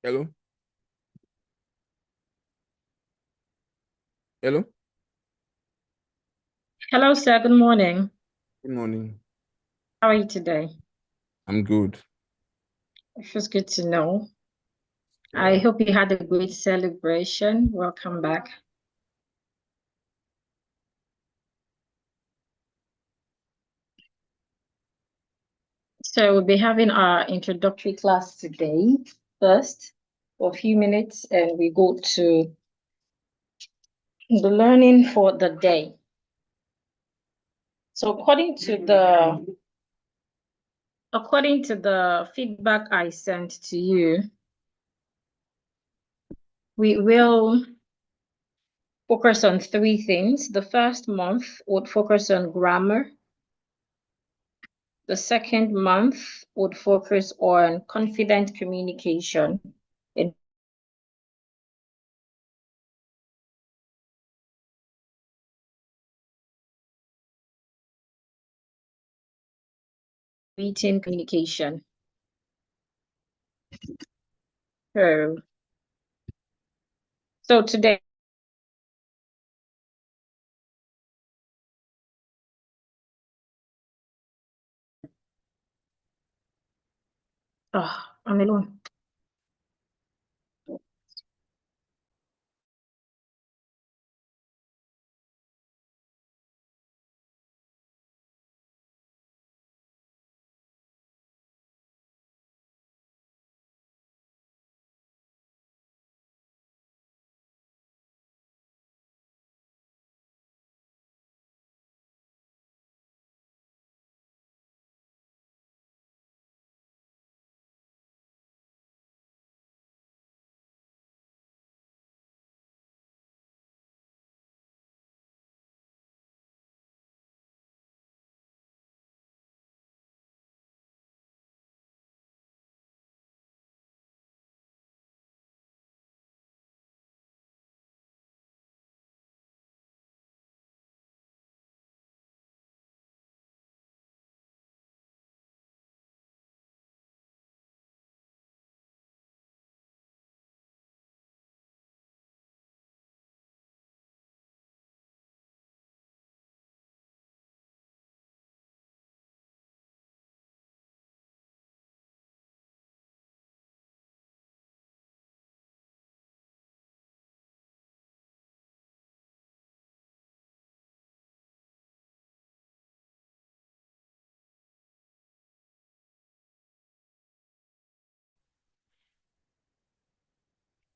Hello? Hello? Hello, sir. Good morning. Good morning. How are you today? I'm good. It feels good to know. I Yeah. hope you had a great celebration. Welcome back. So we'll be having our introductory class today first for a few minutes, and we go to the learning for the day. So according to the feedback I sent to you, we will focus on three things. The first month would focus on grammar. The second month would focus on confident communication in written communication. So, so today, I'm alone.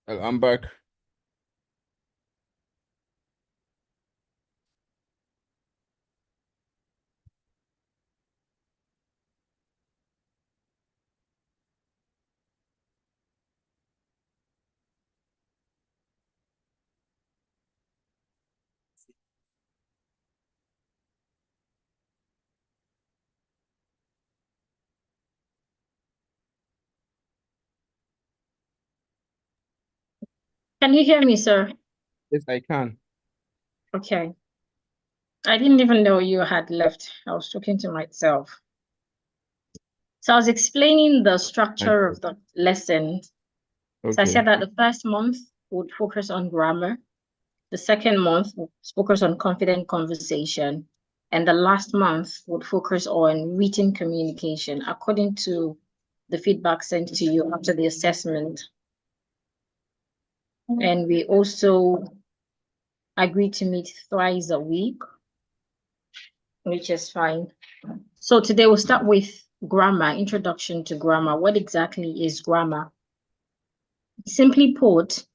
I'm back. Can you hear me, sir? Yes, I can. Okay. I didn't even know you had left. I was talking to myself. So I was explaining the Thank structure you. of the lesson. So I Okay. said that the first month would focus on grammar. The second month would focus on confident conversation. And the last month would focus on written communication, according to the feedback sent to you after the assessment. And we also agreed to meet thrice a week, which is fine. So today we'll start with grammar, introduction to grammar. What exactly is grammar? Simply put,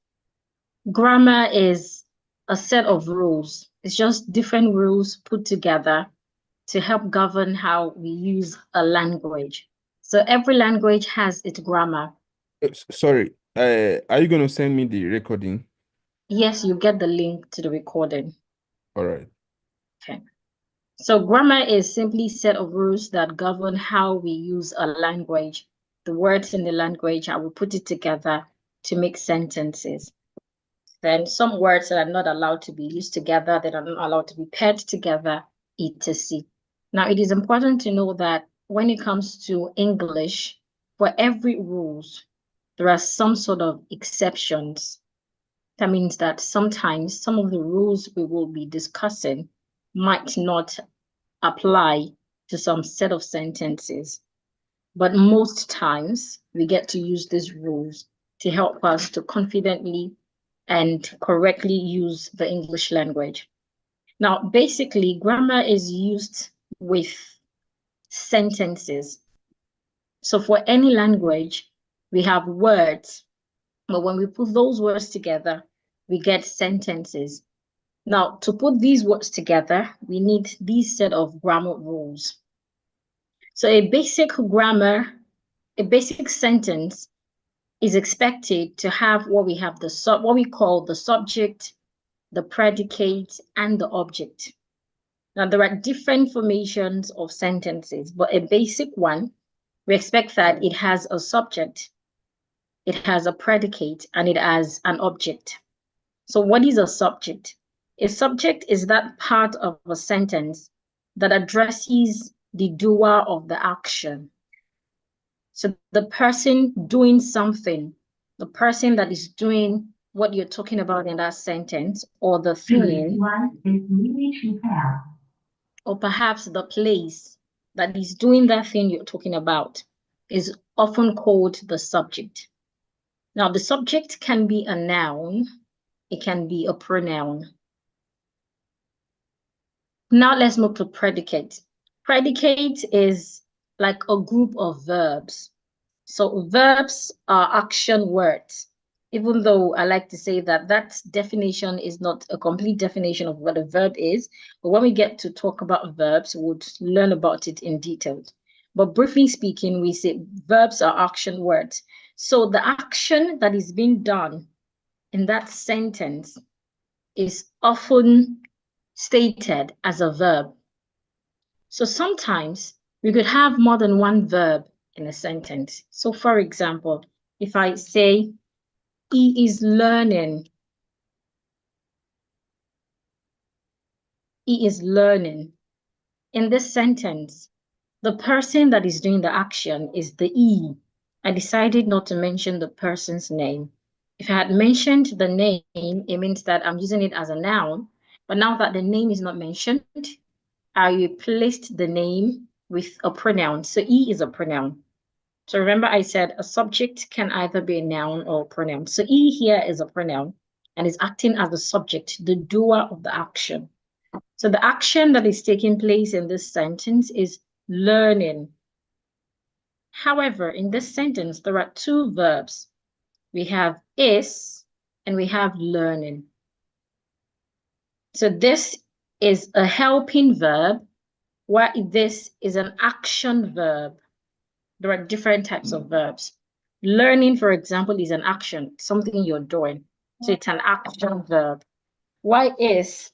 grammar is a set of rules. It's just different rules put together to help govern how we use a language. So every language has its grammar. Sorry. Are you gonna send me the recording? Yes, you get the link to the recording. All right. Okay. So grammar is simply a set of rules that govern how we use a language. The words in the language, I will put it together to make sentences. Then some words that are not allowed to be used together, that are not allowed to be paired together, etc. Now, it is important to know that when it comes to English, for every rules, there are some sort of exceptions. That means that sometimes some of the rules we will be discussing might not apply to some set of sentences. But most times we get to use these rules to help us to confidently and correctly use the English language. Now, basically, grammar is used with sentences. So for any language, we have words, but when we put those words together, we get sentences. Now, to put these words together, we need these set of grammar rules. So a basic sentence is expected to have what we call the subject, the predicate, and the object. Now, there are different formations of sentences, but a basic one, we expect that it has a subject, it has a predicate, and it has an object. So what is a subject? A subject is that part of a sentence that addresses the doer of the action. So the person doing something, the person that is doing what you're talking about in that sentence, or the thing, or perhaps the place that is doing that thing you're talking about is often called the subject. Now, the subject can be a noun, it can be a pronoun. Now let's move to predicate. Predicate is like a group of verbs. So verbs are action words, even though I like to say that that definition is not a complete definition of what a verb is. But when we get to talk about verbs, we'll learn about it in detail. But briefly speaking, we say verbs are action words. So the action that is being done in that sentence is often stated as a verb. So sometimes we could have more than one verb in a sentence. So for example, if I say, he is learning, he is learning. In this sentence, the person that is doing the action is the he. I decided not to mention the person's name. If I had mentioned the name, it means that I'm using it as a noun. But now that the name is not mentioned, I replaced the name with a pronoun. So he is a pronoun. So remember I said a subject can either be a noun or a pronoun. So he here is a pronoun and is acting as the subject, the doer of the action. So the action that is taking place in this sentence is learning. However, in this sentence, there are two verbs. We have is and we have learning. So this is a helping verb, while this is an action verb. There are different types of verbs. Learning, for example, is an action, something you're doing. So it's an action verb. Why is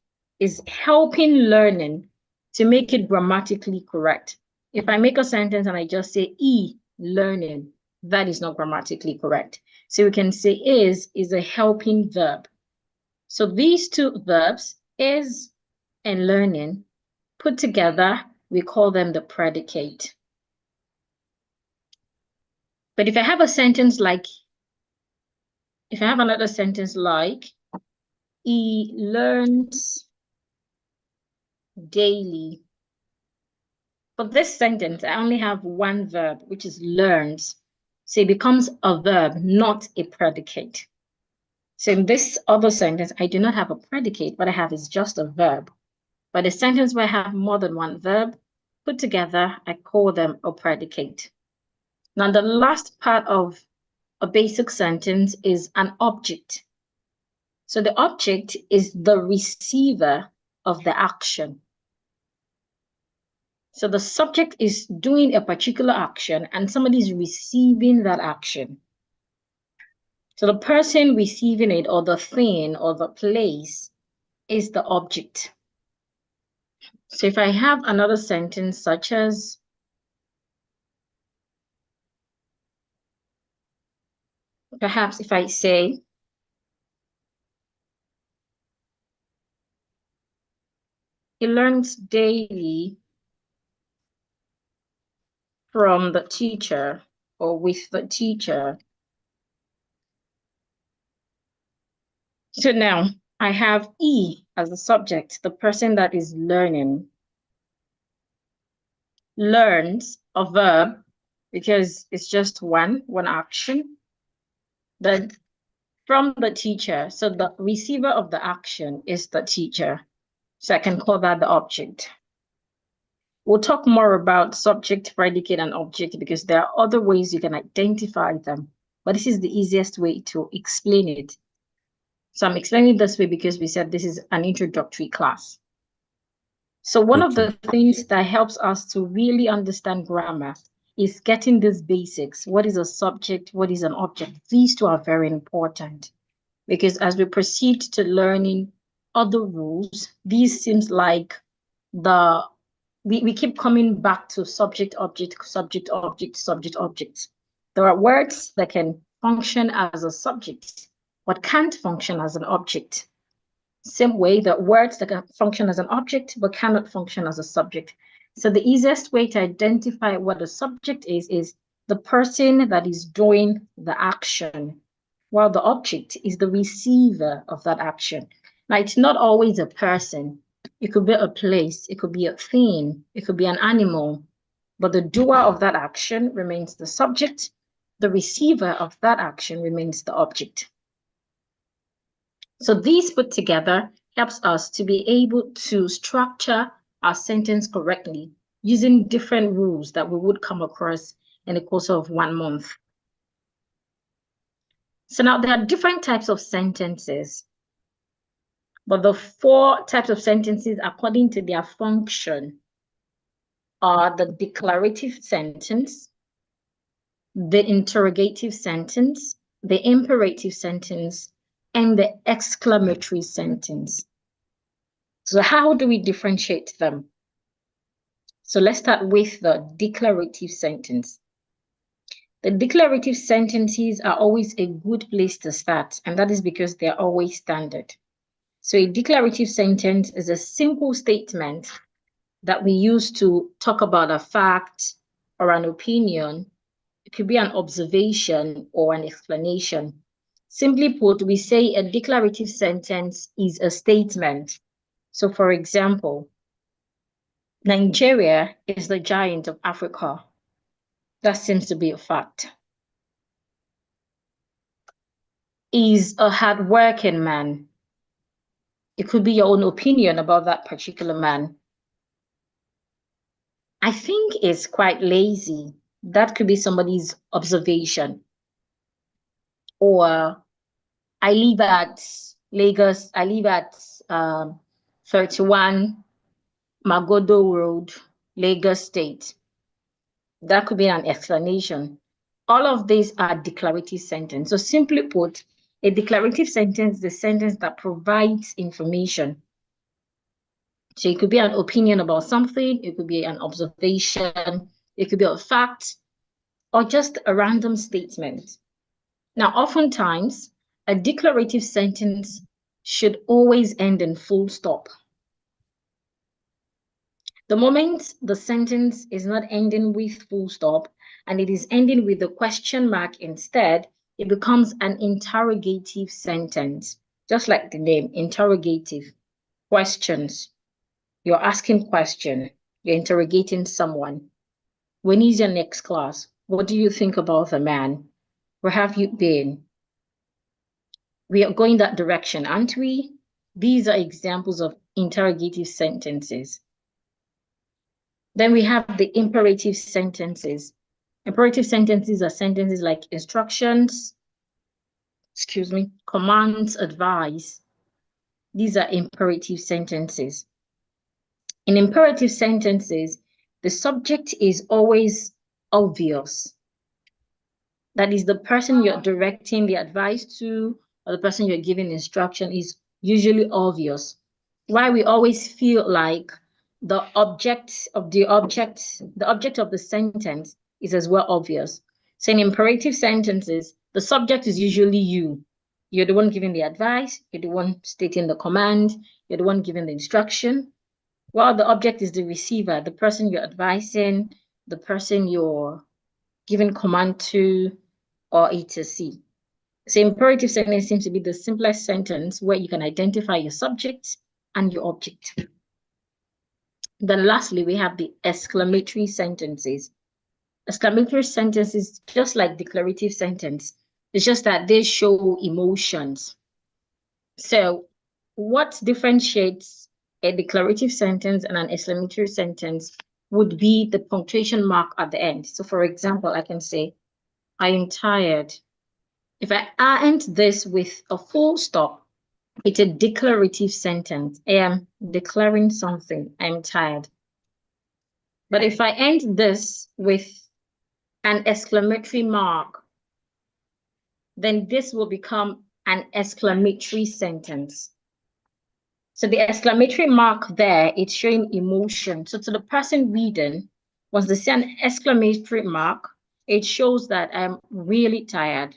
helping learning to make it grammatically correct. If I make a sentence and I just say learning, that is not grammatically correct. So we can say is a helping verb. So these two verbs, is and learning, put together, we call them the predicate. But if I have another sentence like, he learns daily. For this sentence, I only have one verb, which is learns. So it becomes a verb, not a predicate. So in this other sentence, I do not have a predicate. What I have is just a verb. But a sentence where I have more than one verb put together, I call them a predicate. Now, the last part of a basic sentence is an object. So the object is the receiver of the action. So the subject is doing a particular action and somebody is receiving that action. So the person receiving it, or the thing or the place, is the object. So if I have another sentence such as, perhaps if I say, he learns daily from the teacher or with the teacher. So now I have E as the subject, the person that is learning. Learns a verb because it's just one action. Then from the teacher. So the receiver of the action is the teacher. So I can call that the object. We'll talk more about subject, predicate, and object because there are other ways you can identify them. But this is the easiest way to explain it. So I'm explaining this way because we said this is an introductory class. So one of Okay. the things that helps us to really understand grammar is getting these basics. What is a subject? What is an object? These two are very important because as we proceed to learning other rules, these seems like the we keep coming back to subject, object, subject, object, subject, object. There are words that can function as a subject, but can't function as an object. Same way that words that can function as an object but cannot function as a subject. So the easiest way to identify what a subject is the person that is doing the action, while the object is the receiver of that action. Now, it's not always a person. It could be a place, it could be a thing, it could be an animal, but the doer of that action remains the subject. The receiver of that action remains the object. So these put together helps us to be able to structure our sentence correctly using different rules that we would come across in the course of 1 month. So now there are different types of sentences, but the 4 types of sentences according to their function are the declarative sentence, the interrogative sentence, the imperative sentence, and the exclamatory sentence. So how do we differentiate them? So let's start with the declarative sentence. The declarative sentences are always a good place to start, and that is because they're always standard. So a declarative sentence is a simple statement that we use to talk about a fact or an opinion. It could be an observation or an explanation. Simply put, we say a declarative sentence is a statement. So for example, Nigeria is the giant of Africa. That seems to be a fact. Is a hardworking man. It could be your own opinion about that particular man. I think it's quite lazy. That could be somebody's observation. Or I live at Lagos, I live at 31 Magodo Road, Lagos State. That could be an explanation. All of these are declarative sentences. So simply put, a declarative sentence is a sentence that provides information. So it could be an opinion about something, it could be an observation, it could be a fact, or just a random statement. Now, oftentimes, a declarative sentence should always end in full stop. The moment the sentence is not ending with full stop and it is ending with a question mark instead, it becomes an interrogative sentence, just like the name, interrogative, questions. You're asking question, you're interrogating someone. When is your next class? What do you think about the man? Where have you been? We are going that direction, aren't we? These are examples of interrogative sentences. Then we have the imperative sentences. Imperative sentences are sentences like instructions, commands, advice. These are imperative sentences. In imperative sentences, the subject is always obvious. That is, the person you're directing the advice to or the person you're giving instruction is usually obvious. Why we always feel like the object of the object of the sentence is as well obvious. So in imperative sentences, the subject is usually you. You're the one giving the advice, you're the one stating the command, you're the one giving the instruction, while the object is the receiver, the person you're advising, the person you're giving command to, or etc. So imperative sentence seems to be the simplest sentence where you can identify your subject and your object. Then lastly, we have the exclamatory sentences. Exclamatory sentences, just like declarative sentence, it's just that they show emotions. So what differentiates a declarative sentence and an exclamatory sentence would be the punctuation mark at the end. So for example, I can say, I am tired. If I end this with a full stop, it's a declarative sentence. I am declaring something. I'm tired. But if I end this with an exclamatory mark, then this will become an exclamatory sentence. So the exclamatory mark there, it's showing emotion. So to the person reading, once they see an exclamatory mark, it shows that I'm really tired.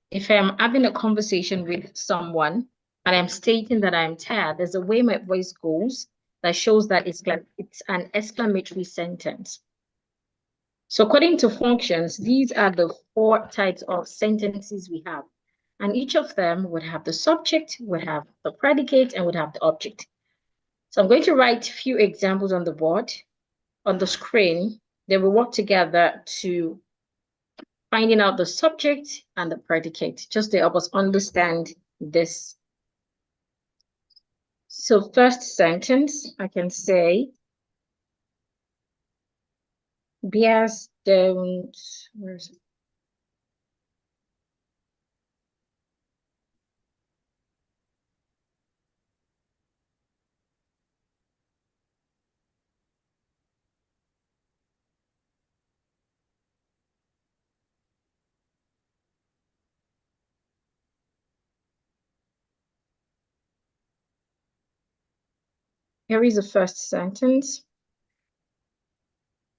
If I'm having a conversation with someone and I'm stating that I'm tired, there's a way my voice goes that shows that it's an exclamatory sentence. So according to functions, these are the 4 types of sentences we have. And each of them would have the subject, would have the predicate, and would have the object. So I'm going to write a few examples on the board, on the screen. They will work together to finding out the subject and the predicate, just to help us understand this. So first sentence, I can say, bears don't, where is it? Here is the first sentence.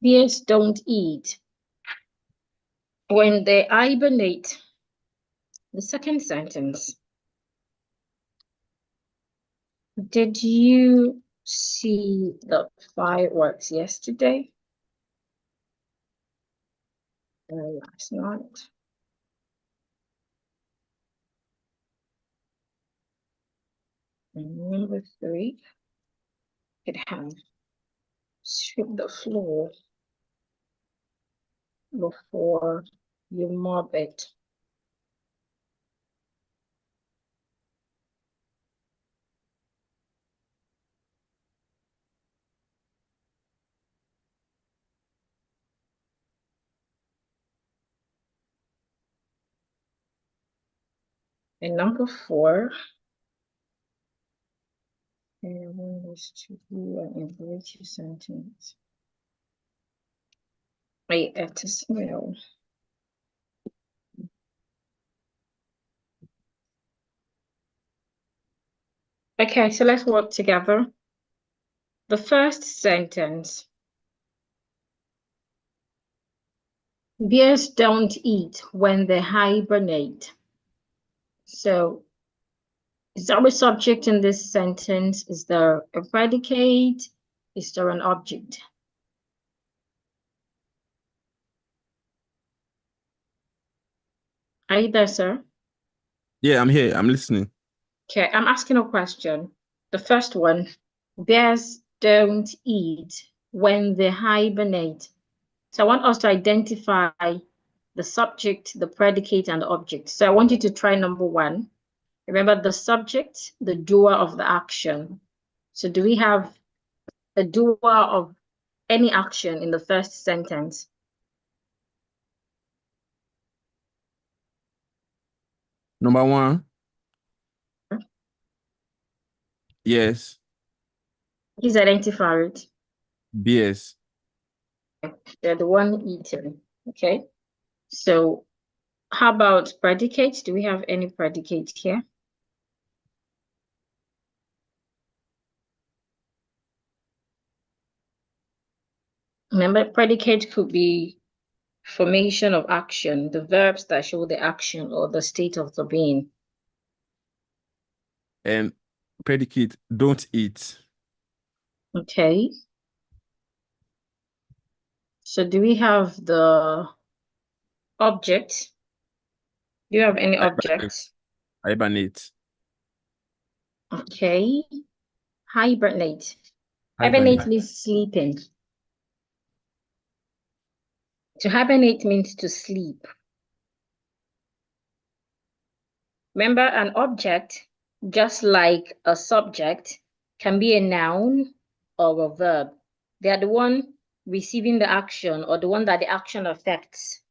Bears don't eat when they hibernate. The second sentence. Did you see the fireworks yesterday? Last night. And number 3, it has sweep the floor before you mop it. And number 4, and one was to be an imperative sentence. I ate a smell. Okay, so let's work together. The first sentence. Bears don't eat when they hibernate. So is there a subject in this sentence? Is there a predicate? Is there an object? Are you there, sir? Yeah, I'm here. I'm listening. Okay, I'm asking a question. The first one, bears don't eat when they hibernate. So I want us to identify the subject, the predicate, and the object. So I want you to try number 1. Remember the subject, the doer of the action. So do we have a doer of any action in the first sentence? Number 1. Yes. Please identify it. BS. They're the one eating. Okay. So how about predicate? Do we have any predicate here? Remember, predicate could be formation of action, the verbs that show the action or the state of the being. And predicate, don't eat. Okay. So do we have the object? Do you have any Hibernate. objects? Hibernate. Okay. Hibernate. Hibernate Hibernate. means sleeping. To hibernate means to sleep. Remember, an object, just like a subject, can be a noun or a verb. They are the one receiving the action or the one that the action affects.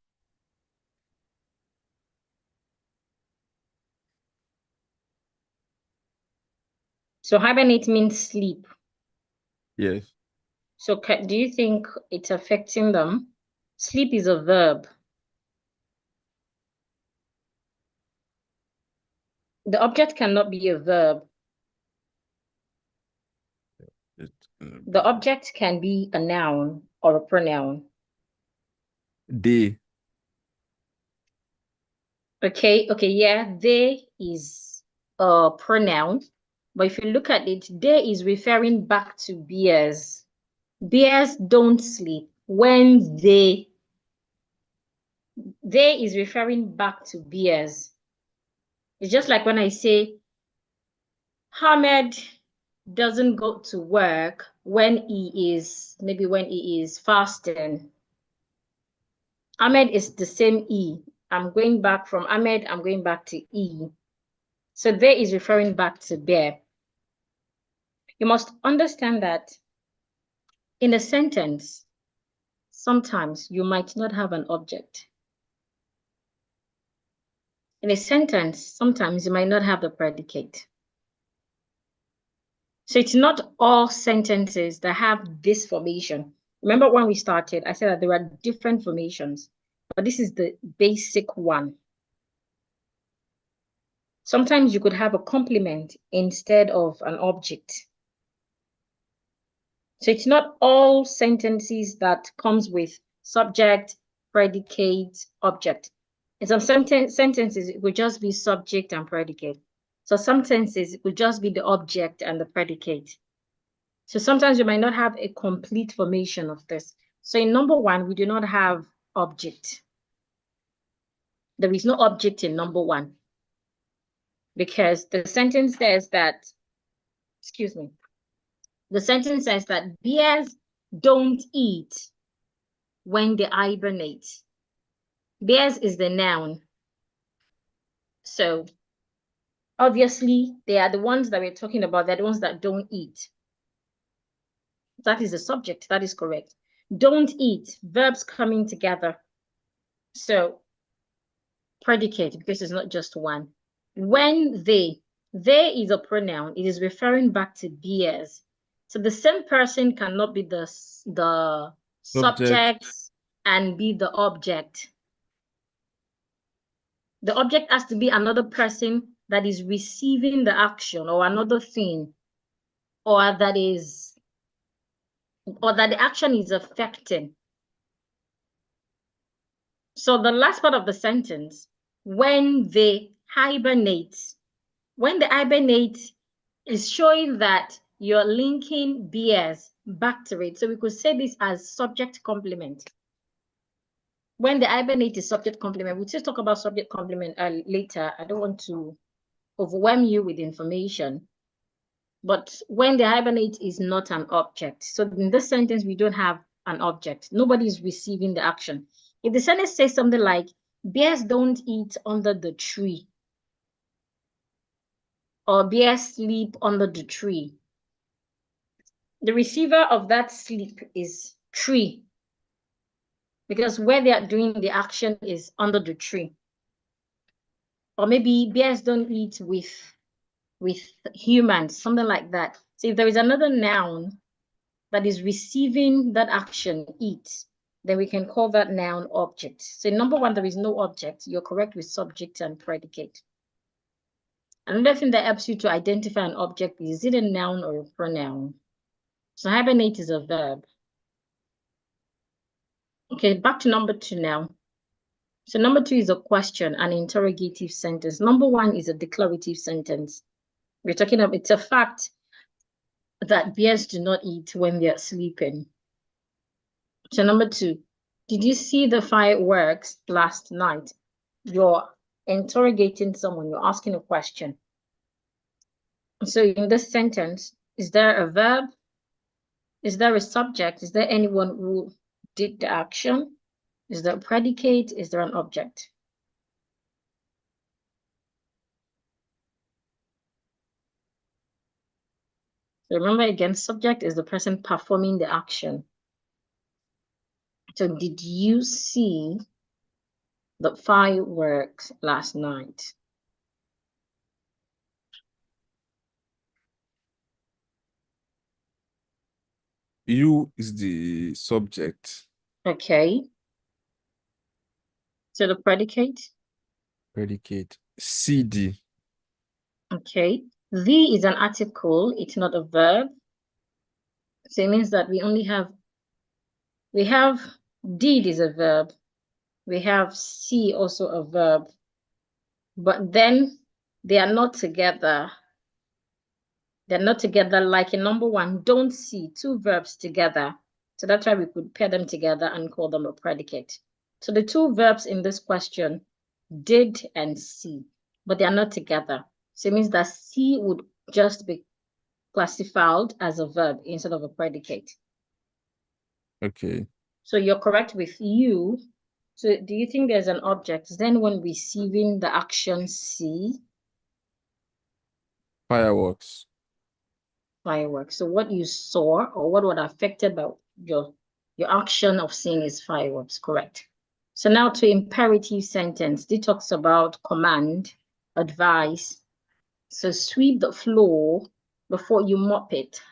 So hibernate means sleep. Yes. So do you think it's affecting them? Sleep is a verb. The object cannot be a verb. It's gonna The be object can be a noun or a pronoun. day. Okay, yeah, they is a pronoun. But if you look at it, they is referring back to bears. Bears don't sleep when they is referring back to bears. It's just like when I say Ahmed doesn't go to work when he is fasting. Ahmed is the same E. I'm going back from Ahmed, I'm going back to E. So there is referring back to bear. You must understand that in a sentence, sometimes you might not have an object. In a sentence, sometimes you might not have the predicate. So it's not all sentences that have this formation. Remember when we started, I said that there are different formations, but this is the basic one. Sometimes you could have a complement instead of an object. So it's not all sentences that comes with subject, predicate, object. In some sentences, it would just be subject and predicate. So some sentences, it would just be the object and the predicate. So sometimes you might not have a complete formation of this. So in number one, we do not have object. There is no object in number one because the sentence says that, excuse me, the sentence says that bears don't eat when they hibernate. Bears is the noun. So obviously, they are the ones that we're talking about. They're the ones that don't eat. That is the subject. That is correct. Don't eat. Verbs coming together. So predicate, because it's not just one. When they is a pronoun. It is referring back to bears. So the same person cannot be the Subject. subject and be the object. The object has to be another person that is receiving the action or another thing, or that the action is affecting. So the last part of the sentence, when they hibernate is showing that you're linking bears back to it. So we could say this as subject complement. When the hibernate is subject complement, we'll just talk about subject complement later. I don't want to overwhelm you with information. But when the hibernate is not an object. So in this sentence, we don't have an object. Nobody is receiving the action. If the sentence says something like, bears don't eat under the tree, or bears sleep under the tree, the receiver of that sleep is tree, because where they are doing the action is under the tree. Or maybe bears don't eat with humans, something like that. So if there is another noun that is receiving that action, eat, then we can call that noun object. So number one, there is no object. You're correct with subject and predicate. Another thing that helps you to identify an object is it a noun or a pronoun? So hibernate is a verb. Okay, back to number two now. So number two is a question, an interrogative sentence. Number one is a declarative sentence. We're talking about, it's a fact that bears do not eat when they're sleeping. So number two, did you see the fireworks last night? Your interrogating someone, you're asking a question. So in this sentence, is there a verb? Is there a subject? Is there anyone who did the action? Is there a predicate? Is there an object? So remember again, subject is the person performing the action. So did you see the fireworks last night? You is the subject. Okay. So the predicate? Predicate. CD. Okay. The is an article, it's not a verb. So it means that we have did is a verb. We have see also a verb. But then they are not together. They're not together like in number one, don't see, two verbs together. So that's why we could pair them together and call them a predicate. So the two verbs in this question, did and see, but they are not together. So it means that see would just be classified as a verb instead of a predicate. Okay. So you're correct with you. So do you think there's an object? Then when receiving the action see, Fireworks. fireworks. So what you saw or what was affected by your action of seeing is fireworks, correct? So now to imperative sentence, it talks about command, advice. So sweep the floor before you mop it.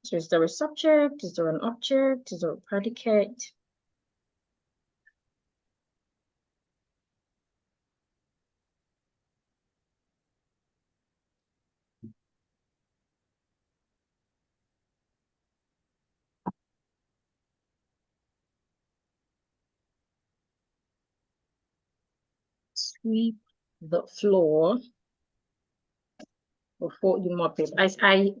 So is there a subject? Is there an object? Is there a predicate? Sweep the floor before you mop it. I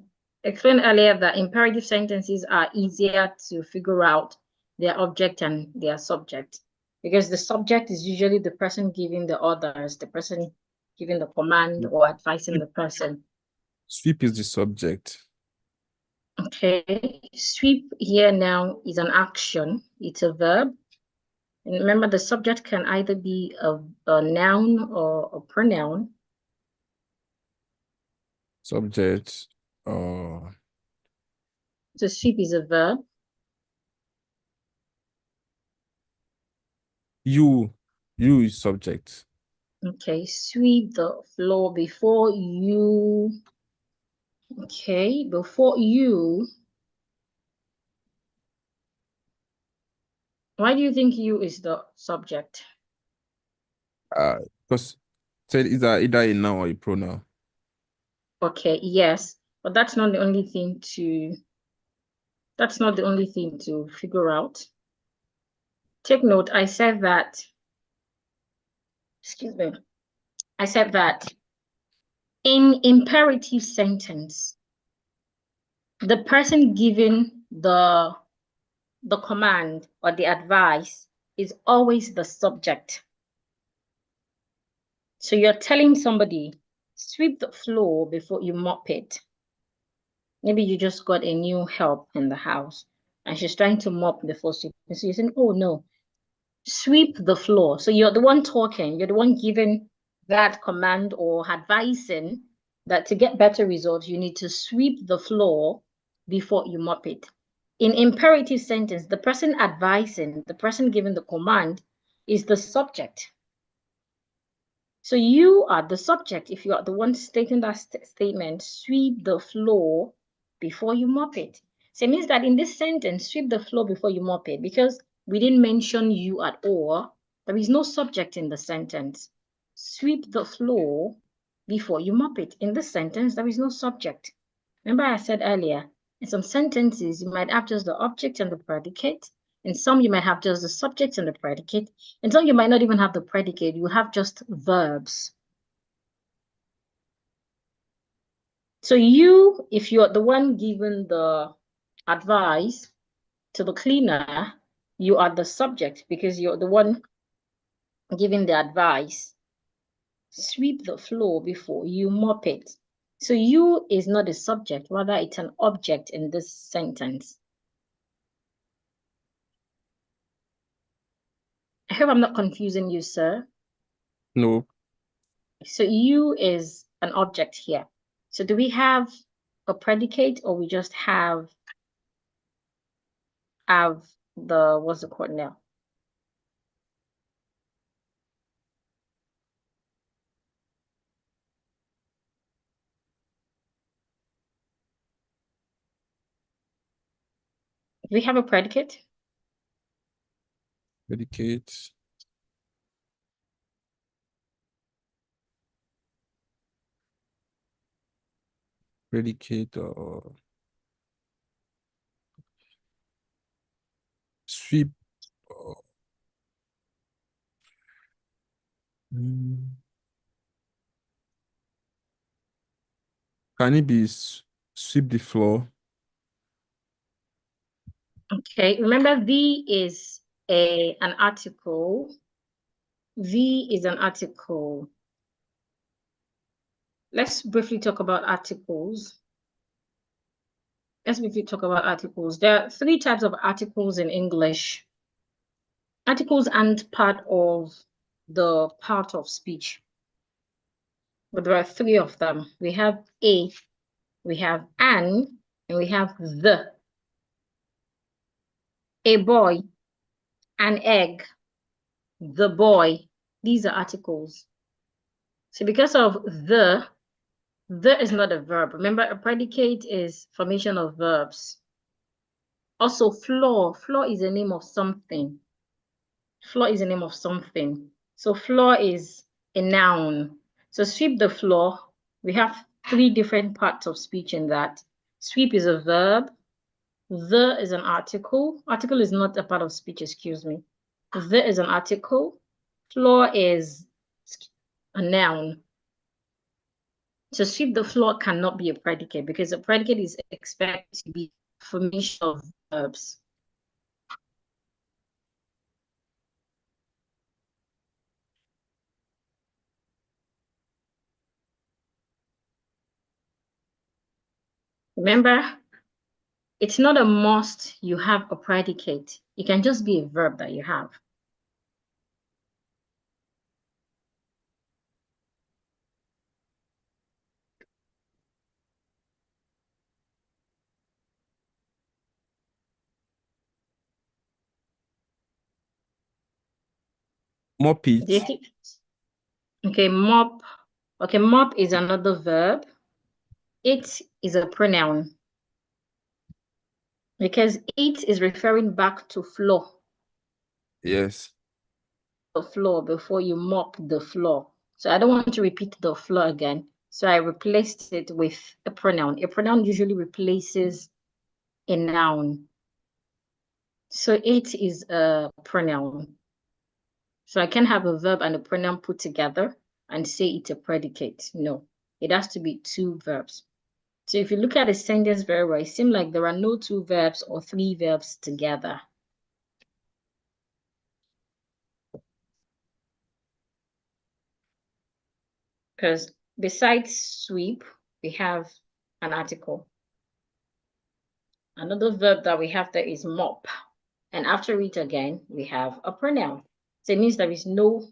explained earlier that imperative sentences are easier to figure out their object and their subject because the subject is usually the person giving the orders, the person giving the command or advising the person. Sweep is the subject. Okay, sweep here now is an action. It's a verb. And remember, the subject can either be a noun or a pronoun. Subject. So sweep is a verb. You is subject. Okay, sweep the floor before you. Okay, before you. Why do you think you is the subject? Because said either a noun or a pronoun. Okay, yes, but that's not the only thing to figure out. Take note, I said that, excuse me, I said that in imperative sentence, the person giving the command or the advice is always the subject. So you're telling somebody, sweep the floor before you mop it. Maybe you just got a new help in the house and she's trying to mop before sweeping. So you're saying, oh no, sweep the floor. So you're the one talking, you're the one giving that command or advising that to get better results, you need to sweep the floor before you mop it. In imperative sentence, the person advising, the person giving the command is the subject. So you are the subject if you are the one stating that statement, sweep the floor before you mop it. So it means that in this sentence, sweep the floor before you mop it, because we didn't mention you at all. There is no subject in the sentence. Sweep the floor before you mop it. In this sentence, there is no subject. Remember I said earlier, in some sentences, you might have just the object and the predicate. In some, you might have just the subject and the predicate. In some, you might not even have the predicate. You have just verbs. So you, if you're the one giving the advice to the cleaner, You are the subject because you're the one giving the advice. Sweep the floor before you mop it. So you is not a subject, rather it's an object in this sentence. I hope I'm not confusing you, sir. No. So you is an object here. So do we have a predicate or we just have the, what's it called now? Do we have a predicate? Predicate. Predicate or sweep. Or, mm, can it be sweep the floor? Okay, remember the is an article. The is an article. Let's briefly talk about articles. Let's briefly talk about articles. There are three types of articles in English. Articles aren't part of the part of speech, but there are three of them. We have a, we have an, and we have the. A boy, an egg, the boy. These are articles. So because of the is not a verb. Remember, a predicate is formation of verbs. Also, floor. Floor is the name of something. Floor is the name of something. So floor is a noun. So sweep the floor. We have three different parts of speech in that. Sweep is a verb. The is an article. Article is not a part of speech, excuse me. The is an article. Floor is a noun. So sweep the floor cannot be a predicate because a predicate is expected to be formation of verbs. Remember, it's not a must you have a predicate. It can just be a verb that you have. Mop Do you it. think? Okay, mop. Okay, mop is another verb. It is a pronoun because it is referring back to floor. Yes. The floor before you mop the floor. So I don't want to repeat the floor again. So I replaced it with a pronoun. A pronoun usually replaces a noun. So it is a pronoun. So I can have a verb and a pronoun put together and say it's a predicate. No, it has to be two verbs. So if you look at a sentence very well, it seems like there are no two verbs or three verbs together. Because besides sweep, we have an article. Another verb that we have there is mop. And after it again, we have a pronoun. So it means there is no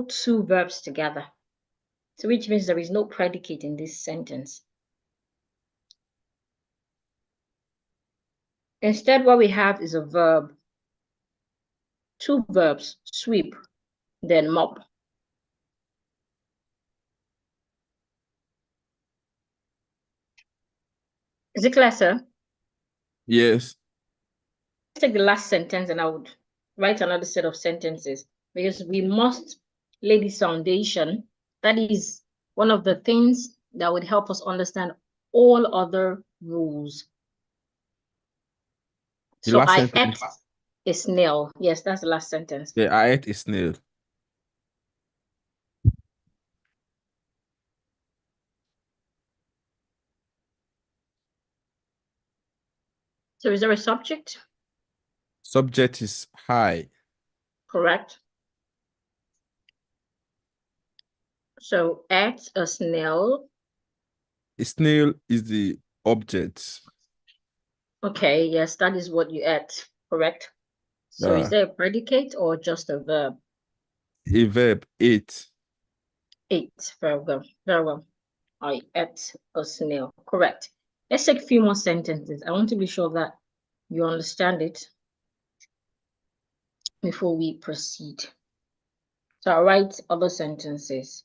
two verbs together. So which means there is no predicate in this sentence. Instead, what we have is a verb. Two verbs, sweep, then mop. Is it clear, sir? Yes. Let's take the last sentence and I would write another set of sentences because we must lay this foundation. That is one of the things that would help us understand all other rules. The So last I ate sentence. a snail. Yes, that's the last sentence. Yeah, I ate a snail. So is there a subject? Subject is I. Correct. So at a snail. A snail is the object. Okay, yes, that is what you ate. Correct. So is Uh, there a predicate or just a verb? a verb, ate. Ate. Very well. Very well. I ate a snail. Correct. Let's take a few more sentences. I want to be sure that you understand it before we proceed. So I'll write other sentences.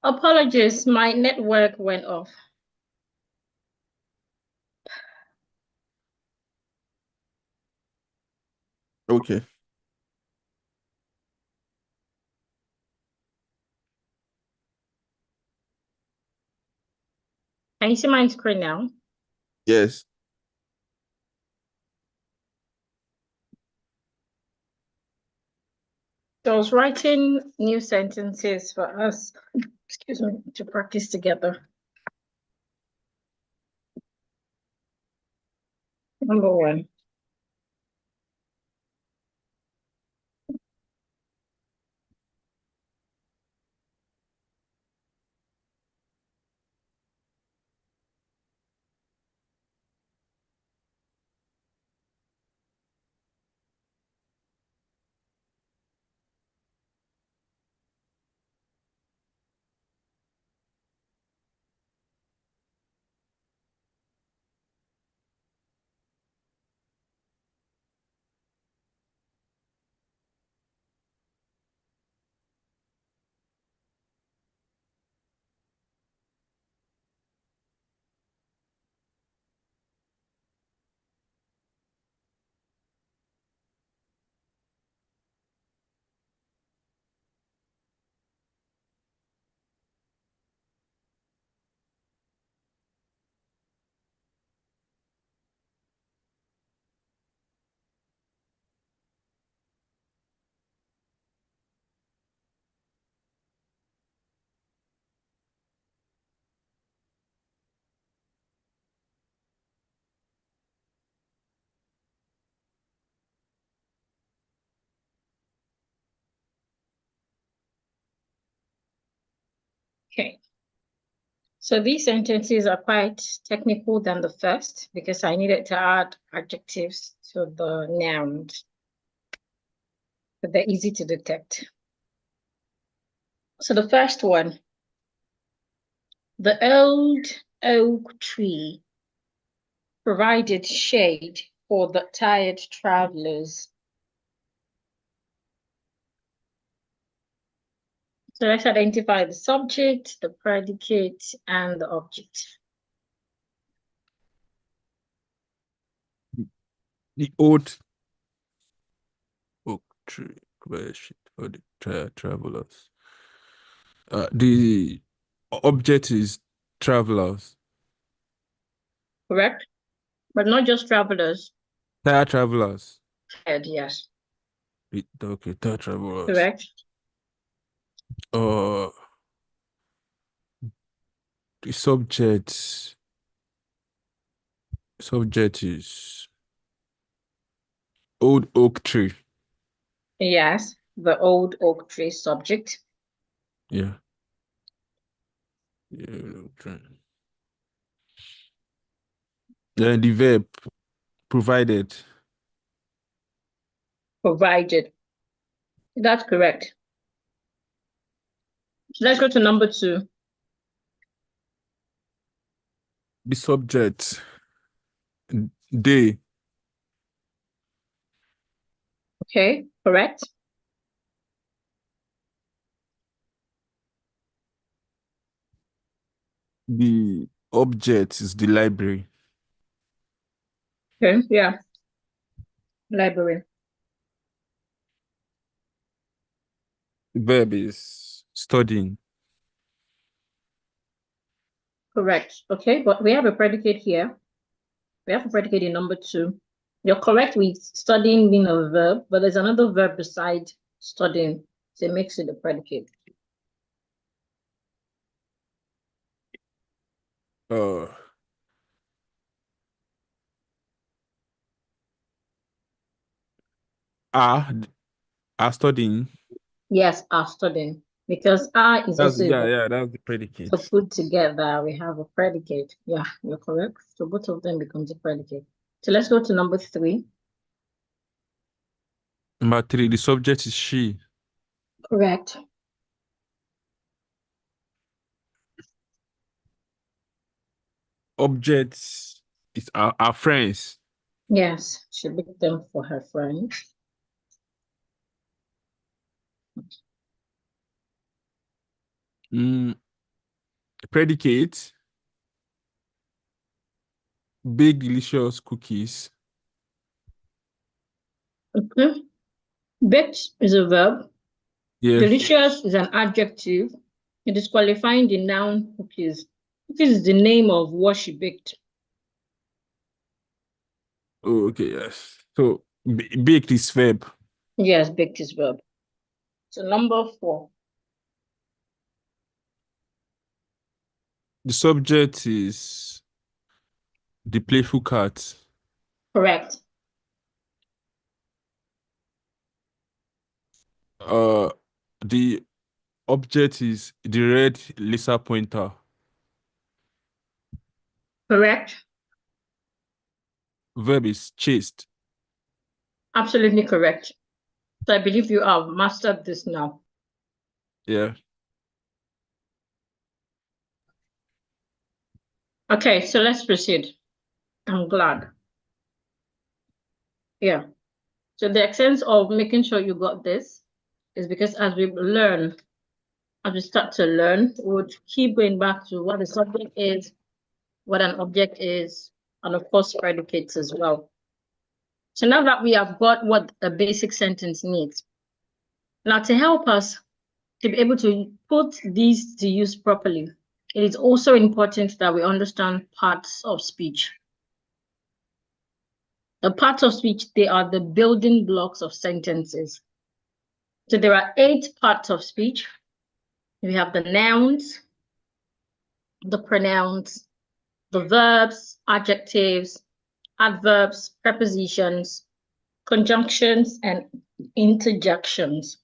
Apologies, my network went off. Okay. Can you see my screen now? Yes. So I was writing new sentences for us, excuse me, to practice together. Number one. Okay. So these sentences are quite technical than the first because I needed to add adjectives to the nouns, but they're easy to detect. So the first one, the old oak tree provided shade for the tired travelers. So let's identify the subject, the predicate, and the object. The old oak tree question for the travelers. The object is travelers. Correct? But not just travelers. Tired travelers. Tired, yes. Okay, tired travelers. Correct? Uh, the subject is old oak tree. Yes, the old oak tree subject. Yeah. Yeah, okay. Then the verb provided. Provided. That's correct. So let's go to number two. The subject they. Okay, correct. The object is the library. Okay, yeah, library. The verb is studying. Correct. Okay, but we have a predicate here. We have a predicate in number two. You're correct with studying being a verb, but there's another verb beside studying. So it makes it a predicate. Uh, are are studying. Yes, are studying. Because are is That's also a verb. that's the So predicate. put together, we have a predicate. Yeah, you're correct. So both of them becomes a predicate. So let's go to number three. Number three, the subject is she. Correct. Objects is our friends. Yes, she picked them for her friends. Mm, predicate, bake delicious cookies. Okay. Baked is a verb. Yeah. Delicious is an adjective. It is qualifying the noun cookies. Cookies is the name of what she baked. Oh, okay, yes. So baked is verb. Yes, baked is verb. So number 4. The subject is the playful cat. Correct. Uh, the object is the red laser pointer. Correct. Verb is chased. Absolutely correct. So I believe you have mastered this now. Yeah. Okay, so let's proceed. I'm glad. Yeah. So the essence of making sure you got this is because as we start to learn, we would keep going back to what the subject is, what an object is, and of course predicates as well. So now that we have got what a basic sentence needs, now to help us to be able to put these to use properly, it is also important that we understand parts of speech. The parts of speech, they are the building blocks of sentences. So there are 8 parts of speech. We have the nouns, the pronouns, the verbs, adjectives, adverbs, prepositions, conjunctions, and interjections.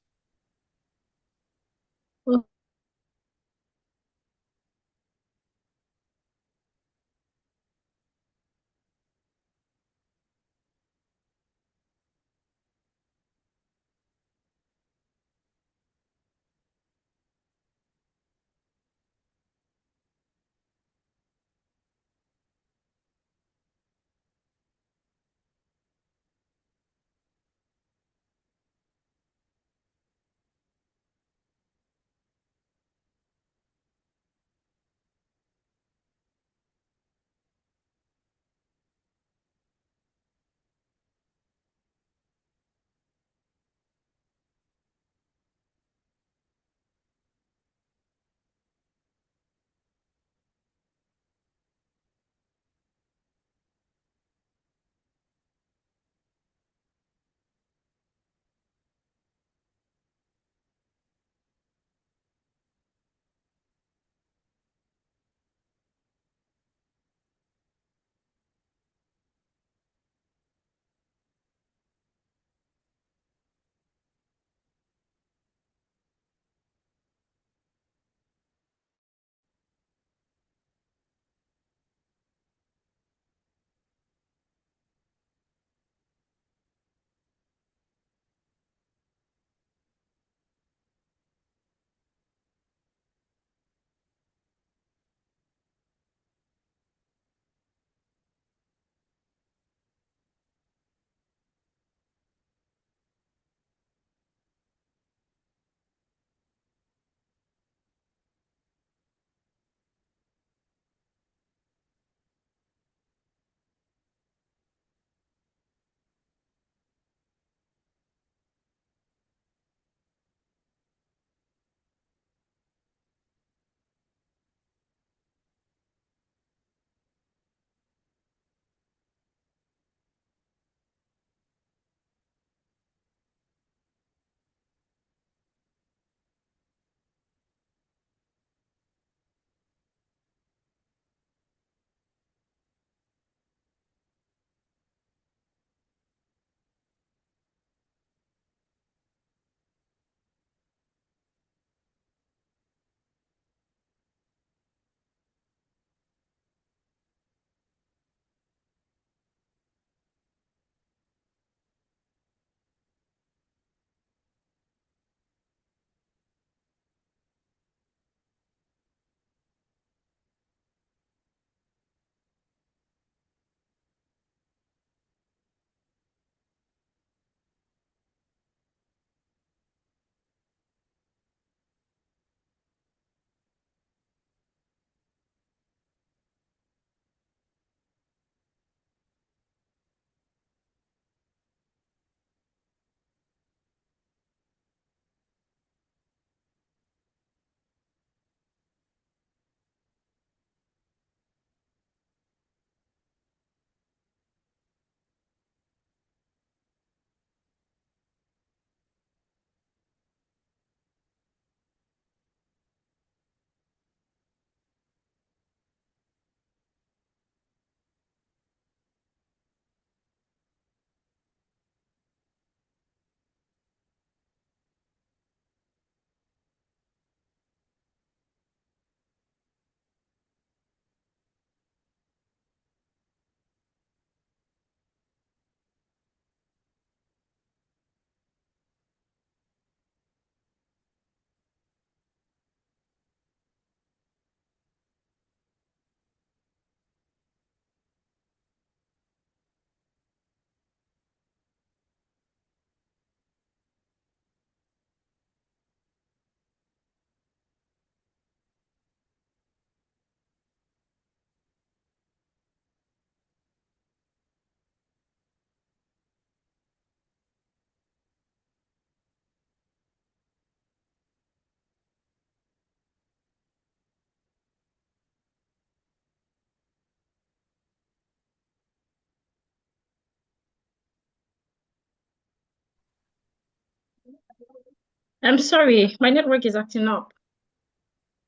I'm sorry, my network is acting up.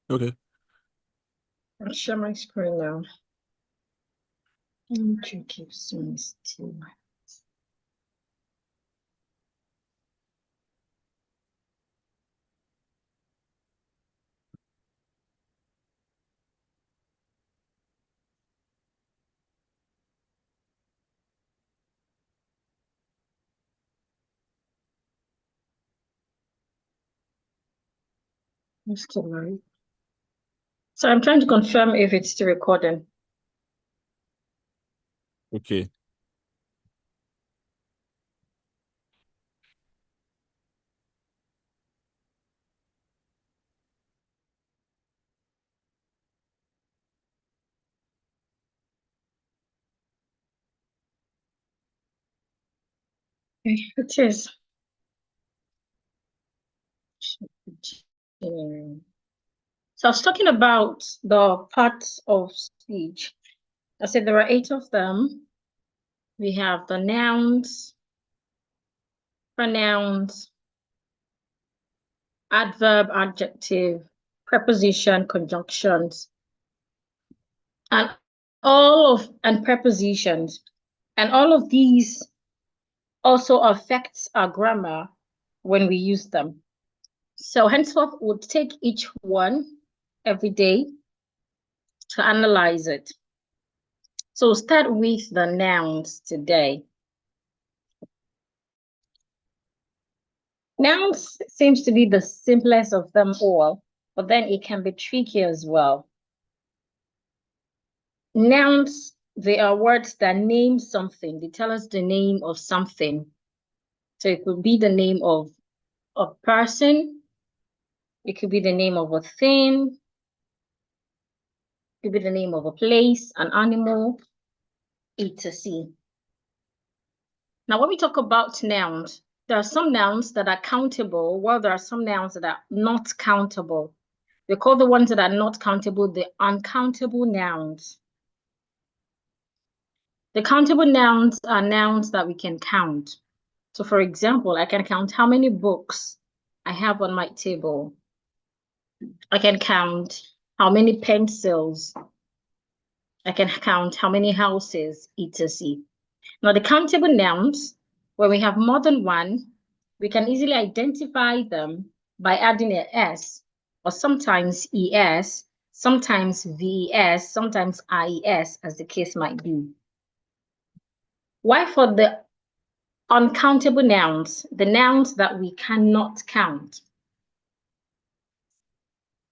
Okay. I'll share my screen now. Let me check if Zoom is still. It's still right. So I'm trying to confirm if it's still recording. Okay. Okay, it is. So I was talking about the parts of speech. I said there are 8 of them. We have the nouns, pronouns, adverb, adjective, preposition, conjunctions, and and prepositions. And all of these also affects our grammar when we use them. So henceforth, we'll take each one every day to analyze it. So we'll start with the nouns today. Nouns seems to be the simplest of them all, but then it can be tricky as well. Nouns, they are words that name something. They tell us the name of something. So it could be the name of a person, it could be the name of a thing, it could be the name of a place, an animal, etc. Now, when we talk about nouns, there are some nouns that are countable, while there are some nouns that are not countable. We call the ones that are not countable the uncountable nouns. The countable nouns are nouns that we can count. So for example, I can count how many books I have on my table. I can count how many pencils. I can count how many houses, etc. Now the countable nouns, when we have more than one, we can easily identify them by adding a S, or sometimes ES, sometimes VES, sometimes IES, as the case might be. Why for the uncountable nouns, the nouns that we cannot count?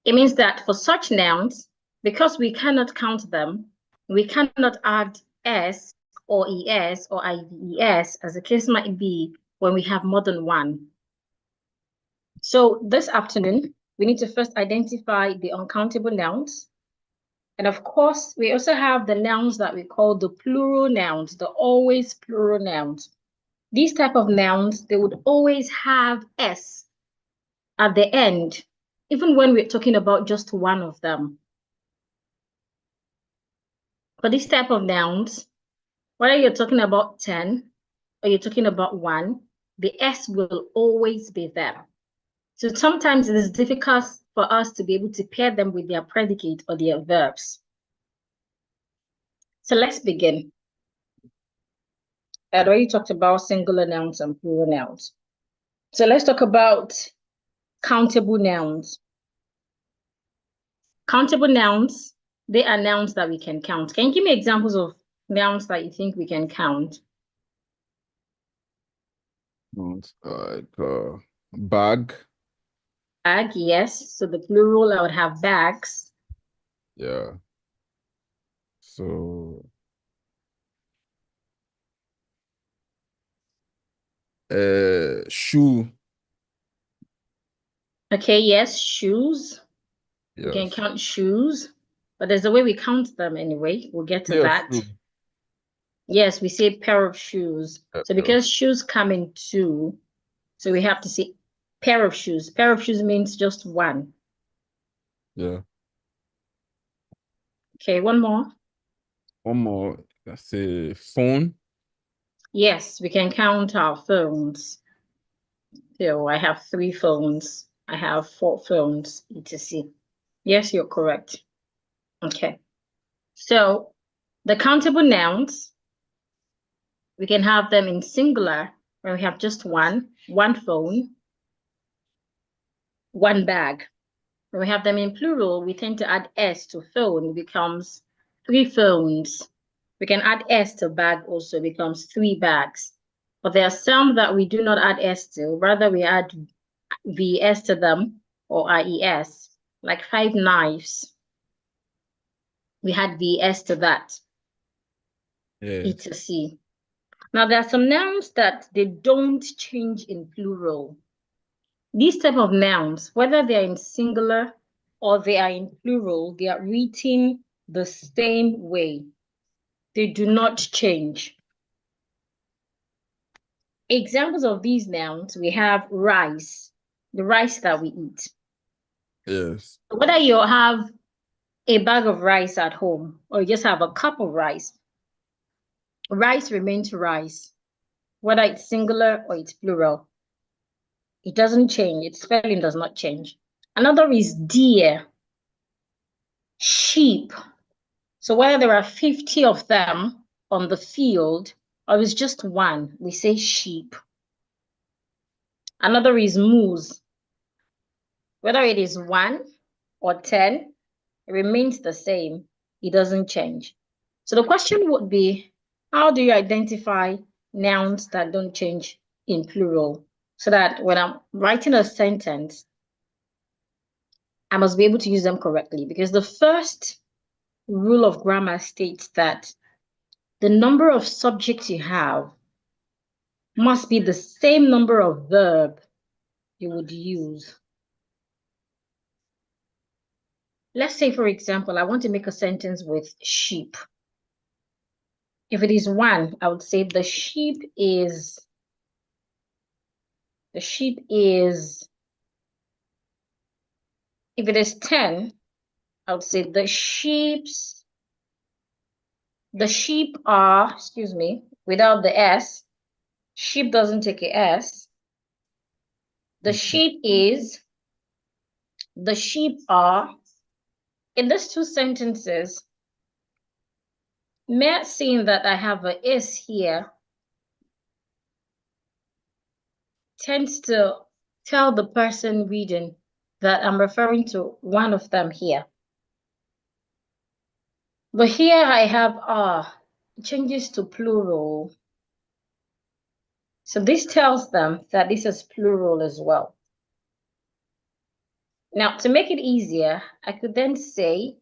It means that for such nouns, because we cannot count them, we cannot add S or ES or IVES, as the case might be when we have more than one. So this afternoon, we need to first identify the uncountable nouns. And of course, we also have the nouns that we call the plural nouns, the always plural nouns. These type of nouns, they would always have S at the end, even when we're talking about just one of them. For this type of nouns, whether you're talking about 10 or you're talking about 1, the S will always be there. So sometimes it is difficult for us to be able to pair them with their predicate or their verbs. So let's begin. I already talked about singular nouns and plural nouns. So let's talk about countable nouns. Countable nouns, they are nouns that we can count. Can you give me examples of nouns that you think we can count? Bag. Bag, yes. So the plural, I would have bags. Yeah. So shoe. Okay, yes, shoes. We can Yes. count shoes, but there's a way we count them anyway. We'll get to Pair of that. shoe. Yes, we say pair of shoes. So Pair of because shoes come in two, so we have to say pair of shoes. Pair of shoes means just one. yeah. Okay, one more. One more. Let's say phone. Yes, we can count our phones. So I have 3 phones. I have 4 phones, etc. Yes, you're correct. Okay. So the countable nouns, we can have them in singular when we have just one phone, one bag. When we have them in plural, we tend to add s to phone, it becomes 3 phones. We can add s to bag also, becomes 3 bags. But there are some that we do not add s to, rather we add vs to them or ies, like 5 knives. We had vs to that, Yes. etc. Now there are some nouns that they don't change in plural. These type of nouns, whether they are in singular or they are in plural, they are written the same way. They do not change. Examples of these nouns, we have rice, the rice that we eat. Yes. Whether you have a bag of rice at home or you just have a cup of rice, rice remains rice, whether it's singular or it's plural. It doesn't change. Its spelling does not change. Another is deer, sheep. So whether there are 50 of them on the field or it's just one, we say sheep. Another is moose. Whether it is 1 or 10, it remains the same. It doesn't change. So the question would be, how do you identify nouns that don't change in plural? So that when I'm writing a sentence, I must be able to use them correctly. Because the first rule of grammar states that the number of subjects you have must be the same number of verb you would use. Let's say, for example, I want to make a sentence with sheep. If it is 1, I would say the sheep is, if it is 10, I would say the sheep are, excuse me, without the S, sheep doesn't take a S. The sheep is, the sheep are. In these 2 sentences, mere seeing that I have a S here tends to tell the person reading that I'm referring to one of them here. But here I have it changes to plural. So this tells them that this is plural as well. Now, to make it easier, I could then say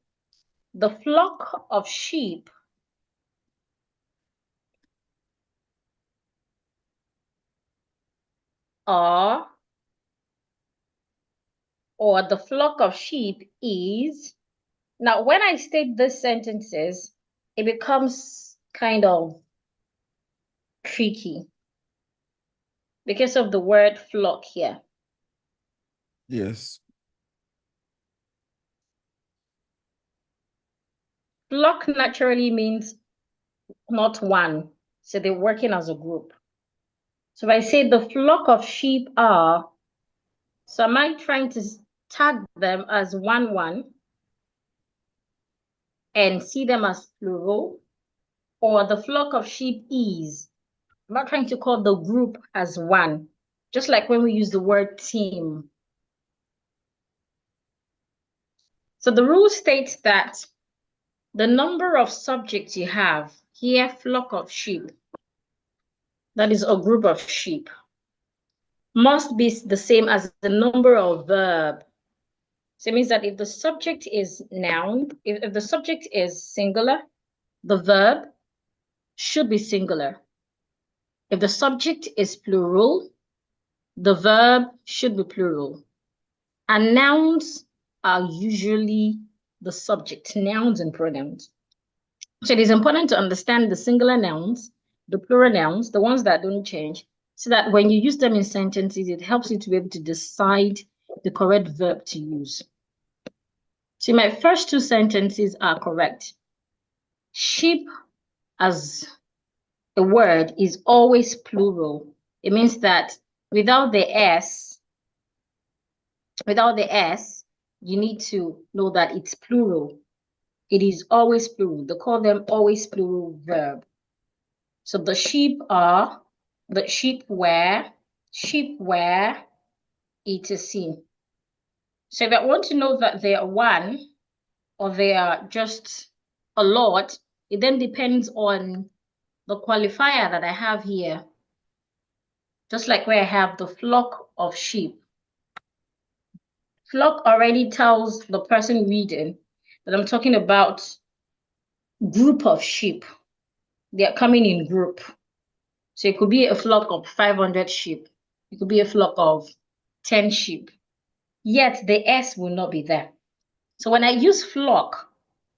the flock of sheep are, or the flock of sheep is. Now, when I state these sentences, it becomes kind of tricky because of the word flock here. Yes. Flock naturally means not one, so they're working as a group. So if I say the flock of sheep are, so am I trying to tag them as one and see them as plural? Or the flock of sheep is, I'm not trying to call the group as one, just like when we use the word team. So the rule states that the number of subjects you have here, flock of sheep, that is a group of sheep, must be the same as the number of verb. So it means that if the subject is noun, if the subject is singular, the verb should be singular. If the subject is plural, the verb should be plural. And nouns are usually the subject, nouns and pronouns. So it is important to understand the singular nouns, the plural nouns, the ones that don't change, so that when you use them in sentences, it helps you to be able to decide the correct verb to use. See, my first 2 sentences are correct. Sheep as a word is always plural. It means that without the S, you need to know that it's plural. It is always plural. They call them always plural verb. So the sheep were, etc. So if I want to know that they are one or they are just a lot, it then depends on the qualifier that I have here. Just like where I have the flock of sheep. Flock already tells the person reading that I'm talking about group of sheep. They are coming in group. So it could be a flock of 500 sheep. It could be a flock of 10 sheep. Yet the S will not be there. So when I use flock,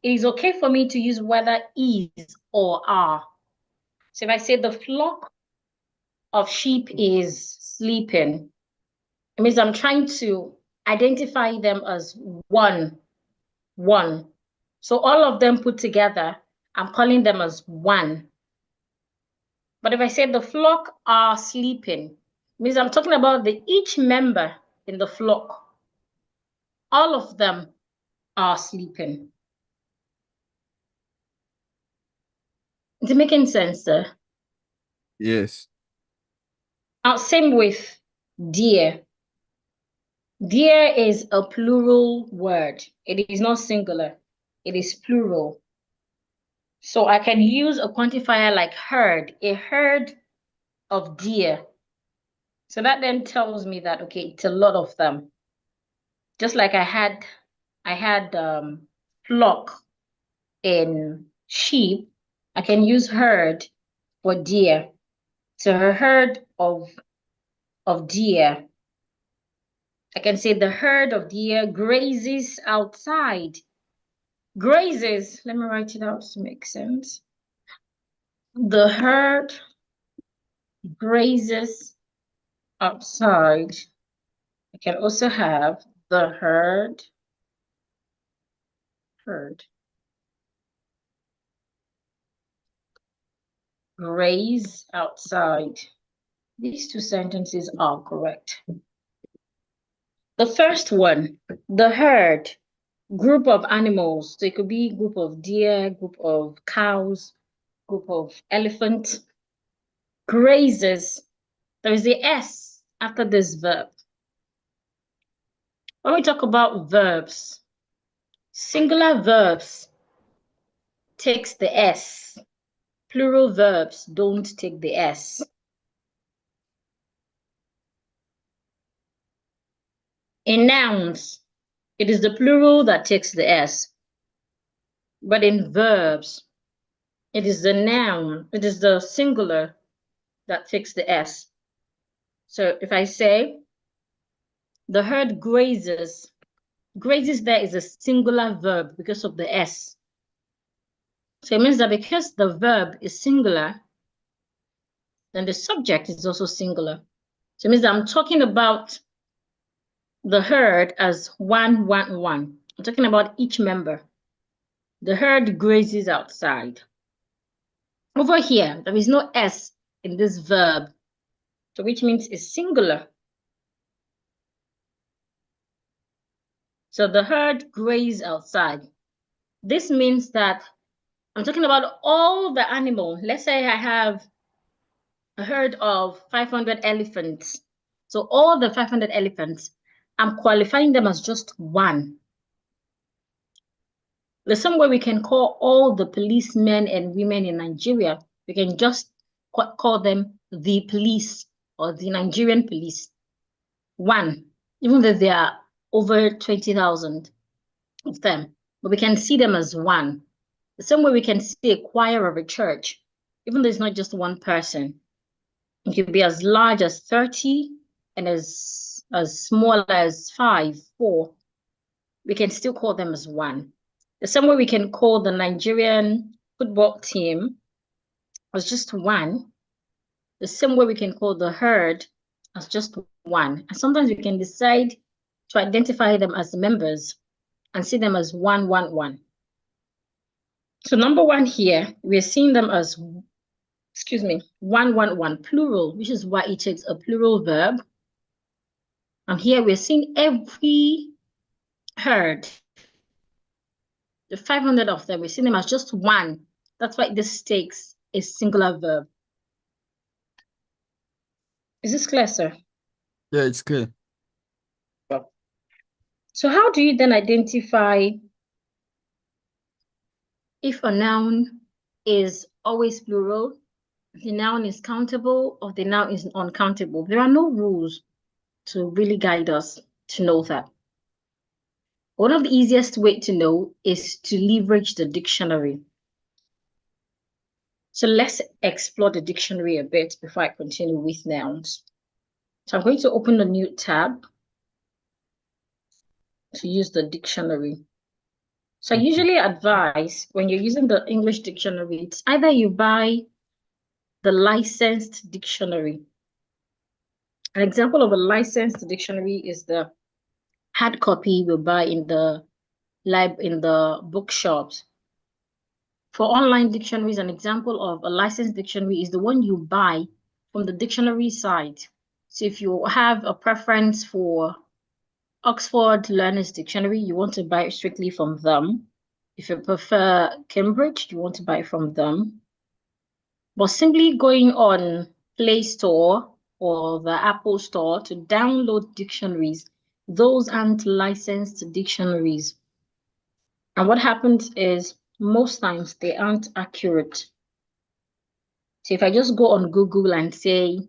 it is okay for me to use whether is or are. So if I say the flock of sheep is sleeping, it means I'm trying to identify them as one. So all of them put together, I'm calling them as one. But if I say the flock are sleeping, it means I'm talking about each member in the flock. All of them are sleeping. Is it making sense, sir? Yes. Same with deer. Deer is a plural word. It is not singular. It is plural. So I can use a quantifier like herd, a herd of deer. So that then tells me that, okay, it's a lot of them. Just like I had flock in sheep, I can use herd for deer. So a herd of deer. I can say the herd of deer grazes outside. Grazes, let me write it out to make sense. The herd grazes outside. I can also have the herd graze outside. These two sentences are correct. The first one, the herd, group of animals. So it could be group of deer, group of cows, group of elephants. Grazes. There is the S after this verb. When we talk about verbs, singular verbs takes the S. Plural verbs don't take the S. In nouns, it is the plural that takes the S. But in verbs, it is the noun, it is the singular that takes the S. So if I say, the herd grazes, grazes there is a singular verb because of the S. So it means that because the verb is singular, then the subject is also singular. So it means that I'm talking about the herd as one. I'm talking about each member. The herd grazes outside. Over here, there is no S in this verb, so which means it's singular. So the herd grazes outside. This means that I'm talking about all the animals. Let's say I have a herd of 500 elephants. So all the 500 elephants, I'm qualifying them as just one. There's some way we can call all the policemen and women in Nigeria. We can just call them the police or the Nigerian police. One, even though there are over 20,000 of them, but we can see them as one. The same way we can see a choir of a church, even though it's not just one person. It could be as large as 30 and as small as 5, 4. We can still call them as one. The same way we can call the Nigerian football team as just one. The same way we can call the herd as just one. And sometimes we can decide to identify them as members and see them as one. So number one here, we're seeing them as excuse me, 111, plural, which is why it takes a plural verb. And here we're seeing every herd, the 500 of them, we're seeing them as just one. That's why this takes a singular verb. Is this clear, sir? Yeah, it's clear. So how do you then identify if a noun is always plural, if the noun is countable, or the noun is uncountable? There are no rules to really guide us to know that. One of the easiest way to know is to leverage the dictionary. So let's explore the dictionary a bit before I continue with nouns. So I'm going to open a new tab to use the dictionary. So I usually advise when you're using the English dictionary, it's either you buy the licensed dictionary. An example of a licensed dictionary is the hard copy we buy in the bookshops. For online dictionaries, an example of a licensed dictionary is the one you buy from the dictionary site. So if you have a preference for Oxford Learner's Dictionary, you want to buy it strictly from them. If you prefer Cambridge, you want to buy from them. But simply going on Play Store or the Apple Store to download dictionaries, those aren't licensed dictionaries. And what happens is most times they aren't accurate. So if I just go on Google and say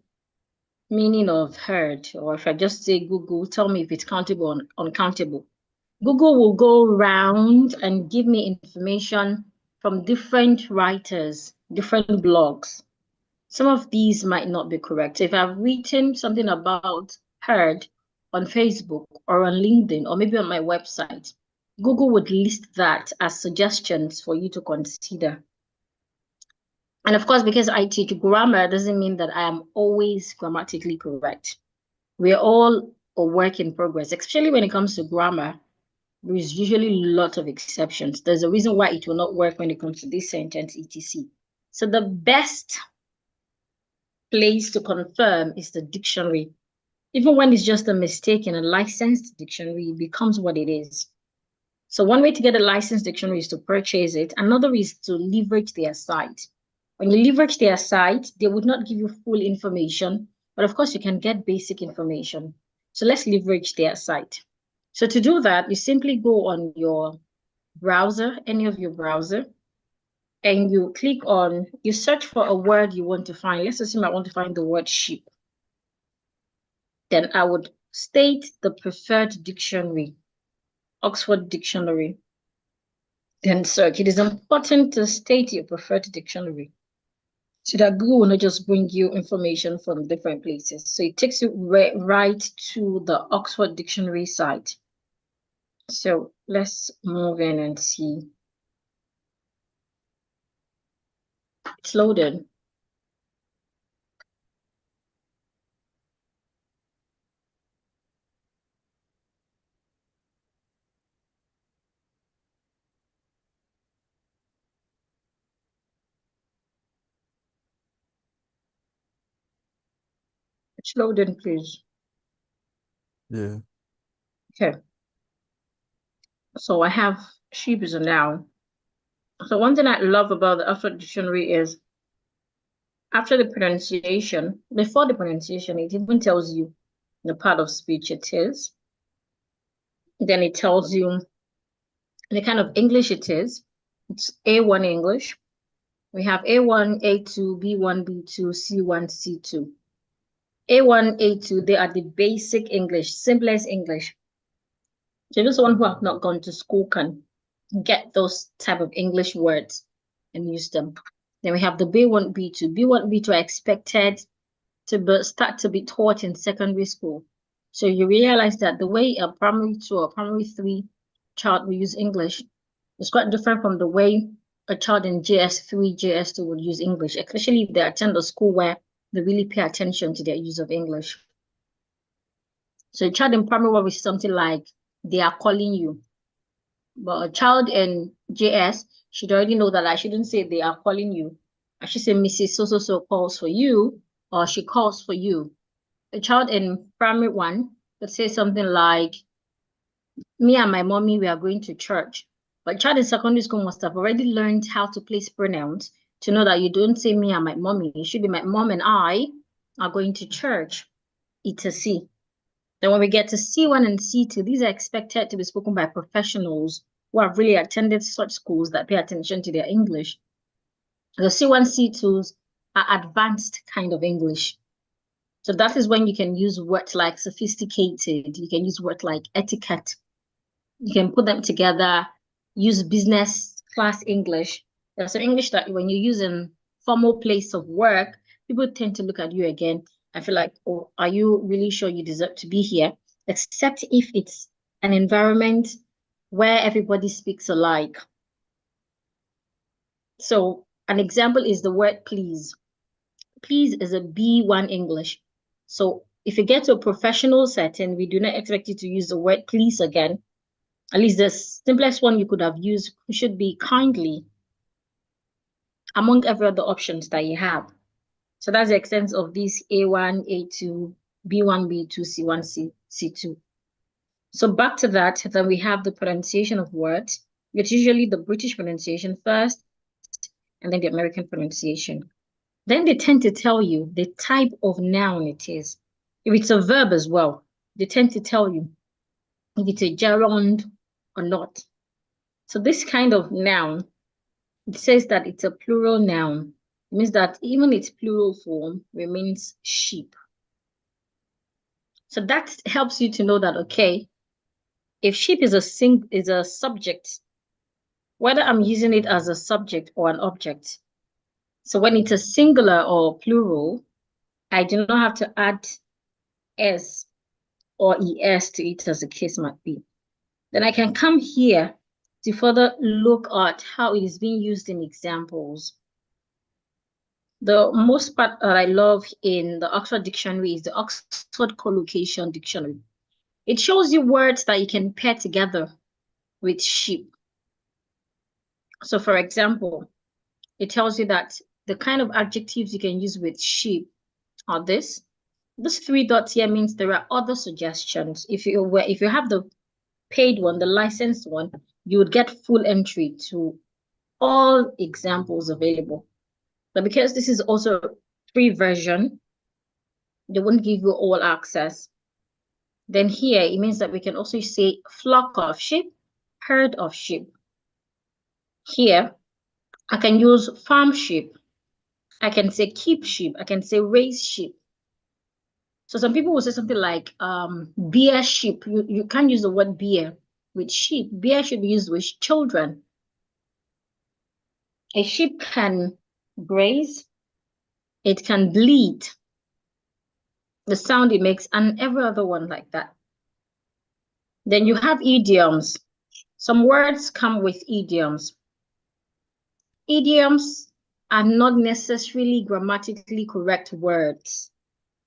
meaning of herd, or if I just say Google, tell me if it's countable or uncountable, Google will go around and give me information from different writers, different blogs. Some of these might not be correct. If I've written something about herd on Facebook or on LinkedIn or maybe on my website, Google would list that as suggestions for you to consider. And of course, because I teach grammar doesn't mean that I am always grammatically correct. We're all a work in progress, especially when it comes to grammar. There's usually a lot of exceptions. There's a reason why it will not work when it comes to this sentence, etc. So the best place to confirm is the dictionary. Even when it's just a mistake in a licensed dictionary, it becomes what it is. So one way to get a licensed dictionary is to purchase it. Another is to leverage their site. When you leverage their site, they would not give you full information, but of course you can get basic information. So let's leverage their site. So to do that, you simply go on your browser, any of your browser, and you click on, you search for a word you want to find. Let's assume I want to find the word sheep. Then I would state the preferred dictionary, Oxford Dictionary. Then search. It is important to state your preferred dictionary so that Google will not just bring you information from different places. So it takes you right to the Oxford Dictionary site. So let's move in and see. It's loaded. It's loaded, please. Yeah. Okay. So I have sheep is a noun. So one thing I love about the Oxford Dictionary is after the pronunciation, before the pronunciation, it even tells you the part of speech it is. Then it tells you the kind of English it is. It's A1 English. We have A1, A2, B1, B2, C1, C2. A1, A2, they are the basic English, simplest English. So just one who have not gone to school can get those type of English words and use them. Then we have the B1, B2. B1, B2 are expected to start to be taught in secondary school. So you realize that the way a primary 2 or primary 3 child will use English is quite different from the way a child in JS3, JS2 would use English, especially if they attend a school where they really pay attention to their use of English. So a child in primary 1 is something like, they are calling you. But a child in JS should already know that I shouldn't say they are calling you. I should say Mrs. So calls for you, or she calls for you. A child in primary one could say something like, me and my mommy, we are going to church. But child in secondary school must have already learned how to place pronouns to know that you don't say me and my mommy. It should be my mom and I are going to church. It's a C. Then when we get to C1 and C2, these are expected to be spoken by professionals who have really attended such schools that pay attention to their English. The C1, C2s are advanced kind of English. So that is when you can use words like sophisticated, you can use words like etiquette, you can put them together, use business class English. There's some English that when you use in formal place of work, people tend to look at you again and feel like, oh, are you really sure you deserve to be here? Except if it's an environment where everybody speaks alike. So an example is the word please. Please is a B1 English. So if you get to a professional setting, we do not expect you to use the word please again. At least the simplest one you could have used should be kindly among every other options that you have. So that's the extent of these A1, A2, B1, B2, C1, C2. So back to that, then we have the pronunciation of words. It's usually the British pronunciation first, and then the American pronunciation. Then they tend to tell you the type of noun it is. If it's a verb as well, they tend to tell you if it's a gerund or not. So this kind of noun, it says that it's a plural noun. It means that even its plural form remains sheep. So that helps you to know that, okay, if sheep is a subject, whether I'm using it as a subject or an object. So when it's a singular or plural, I do not have to add s or es to it as the case might be. Then I can come here to further look at how it is being used in examples. The most part that I love in the Oxford Dictionary is the Oxford Collocation Dictionary. It shows you words that you can pair together with sheep. So for example, it tells you that the kind of adjectives you can use with sheep are this. This three dots here means there are other suggestions. If you have the paid one, the licensed one, you would get full entry to all examples available. But because this is also a free version, they won't give you all access. Then here, it means that we can also say flock of sheep, herd of sheep. Here, I can use farm sheep. I can say keep sheep. I can say raise sheep. So some people will say something like bear sheep. You can't use the word bear with sheep. Bear should be used with children. A sheep can graze. It can bleat. The sound it makes, and every other one like that. Then you have idioms. Some words come with idioms. Idioms are not necessarily grammatically correct words.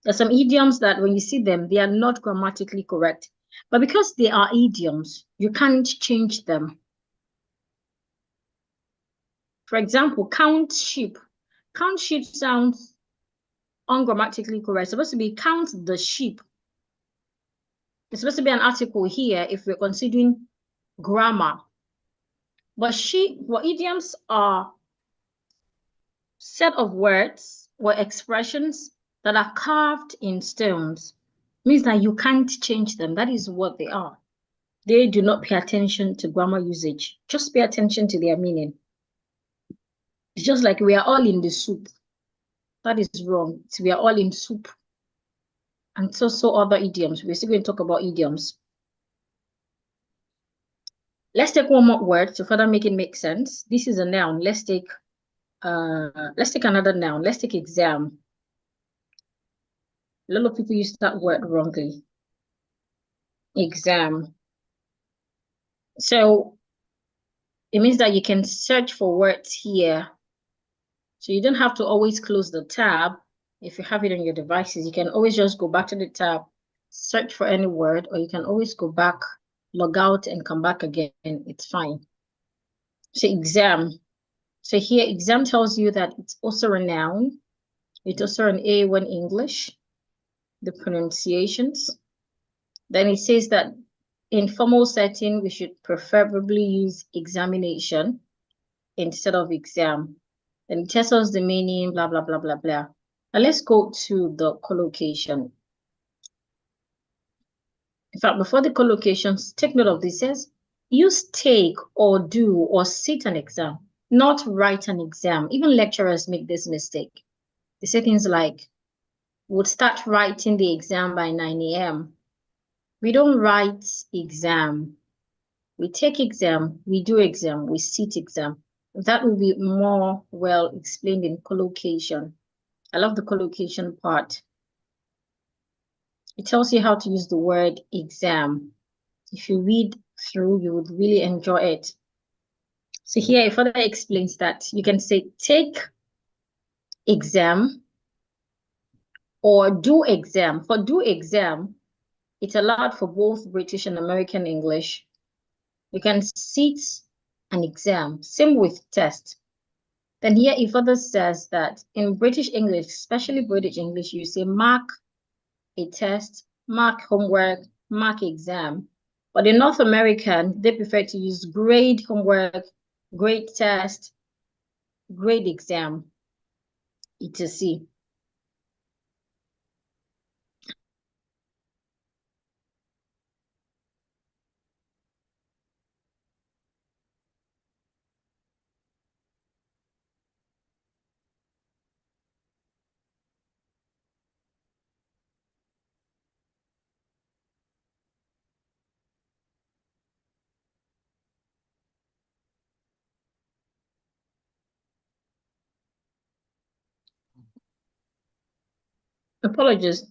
There's some idioms that when you see them, they are not grammatically correct. But because they are idioms, you can't change them. For example, count sheep. Count sheep sounds ungrammatically correct. It's supposed to be count the sheep. It's supposed to be an article here if we're considering grammar. But idioms are set of words or expressions that are carved in stones. Means that you can't change them. That is what they are. They do not pay attention to grammar usage. Just pay attention to their meaning. It's just like we are all in the soup. That is wrong. We are all in soup. And so other idioms. We're still going to talk about idioms. Let's take one more word to further make it make sense. This is a noun. Let's take another noun. Let's take exam. A lot of people use that word wrongly. Exam. So it means that you can search for words here. So you don't have to always close the tab. If you have it on your devices, you can always just go back to the tab, search for any word, or you can always go back, log out, and come back again. It's fine. So exam. So here, exam tells you that it's also a noun. It's also an A1 English, the pronunciations. Then it says that in formal setting, we should preferably use examination instead of exam. And it tells us the meaning, blah, blah, blah, blah, blah. Now let's go to the collocation. In fact, before the collocations, take note of this. It says, use take or do or sit an exam, not write an exam. Even lecturers make this mistake. They say things like, would start writing the exam by 9 a.m. We don't write exam. We take exam, we do exam, we sit exam. That will be more well explained in collocation. I love the collocation part. It tells you how to use the word exam. If you read through, you would really enjoy it. So here it further explains that you can say take exam or do exam. For do exam, it's allowed for both British and American English. You can sit an exam, same with test. Then here it further says that in British English, especially British English, you say mark a test, mark homework, mark exam. But in North American, they prefer to use grade homework, grade test, grade exam, etc. Apologies.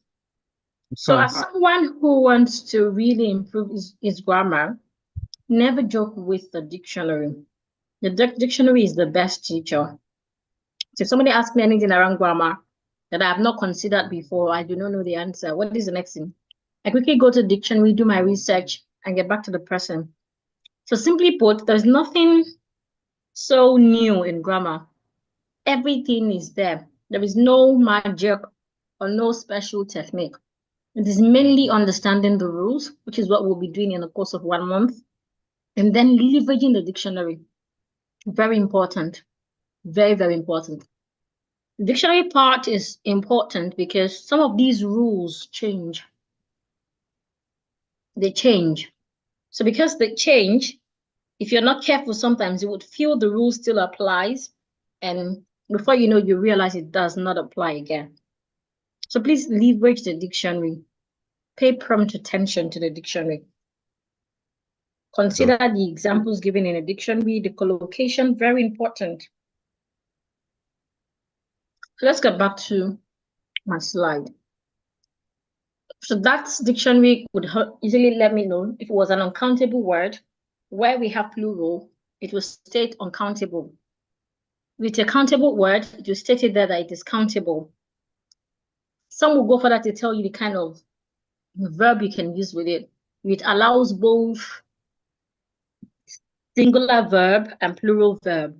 So Fine. as someone who wants to really improve his grammar, never joke with the dictionary. The dictionary is the best teacher. So if somebody asks me anything around grammar that I have not considered before, I do not know the answer. What is the next thing? I quickly go to the dictionary, do my research, and get back to the person. So simply put, there's nothing so new in grammar. Everything is there. There is no magic or no special technique. It is mainly understanding the rules, which is what we'll be doing in the course of 1 month, and then leveraging the dictionary. Very important. Very, very important. The dictionary part is important because some of these rules change. They change. So because they change, if you're not careful, sometimes you would feel the rule still applies, and before you know, you realize it does not apply again. So please leverage the dictionary. Pay prompt attention to the dictionary. Consider the examples given in a dictionary, the collocation, very important. So let's get back to my slide. So that dictionary would easily let me know if it was an uncountable word, where we have plural, it will state uncountable. With a countable word, it will state it there that it is countable. Some will go further to tell you the kind of verb you can use with it. It allows both singular verb and plural verb.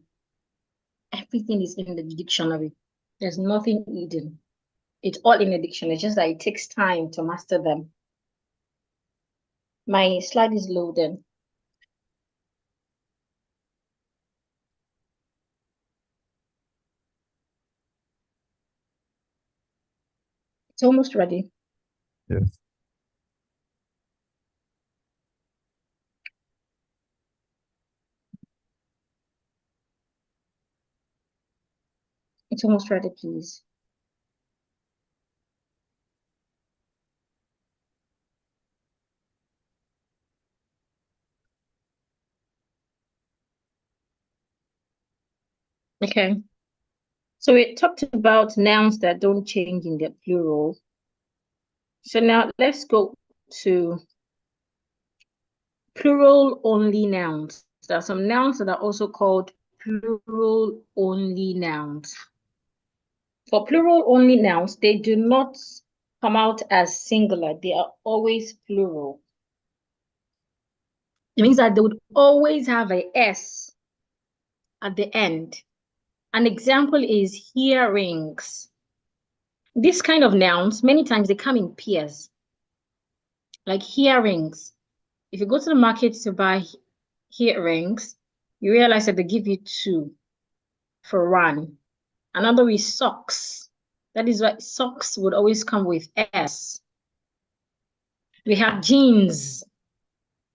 Everything is in the dictionary. There's nothing hidden. It's all in the dictionary. It's just that it takes time to master them. My slide is loaded. It's almost ready. Yes. It's almost ready, please. Okay. So we talked about nouns that don't change in their plural. So now let's go to plural only nouns. There are some nouns that are also called plural only nouns. For plural only nouns, they do not come out as singular. They are always plural. It means that they would always have a S at the end. An example is earrings. This kind of nouns, many times they come in pairs, like earrings. If you go to the market to buy earrings, you realize that they give you two for one. Another is socks. That is why socks would always come with S. We have jeans.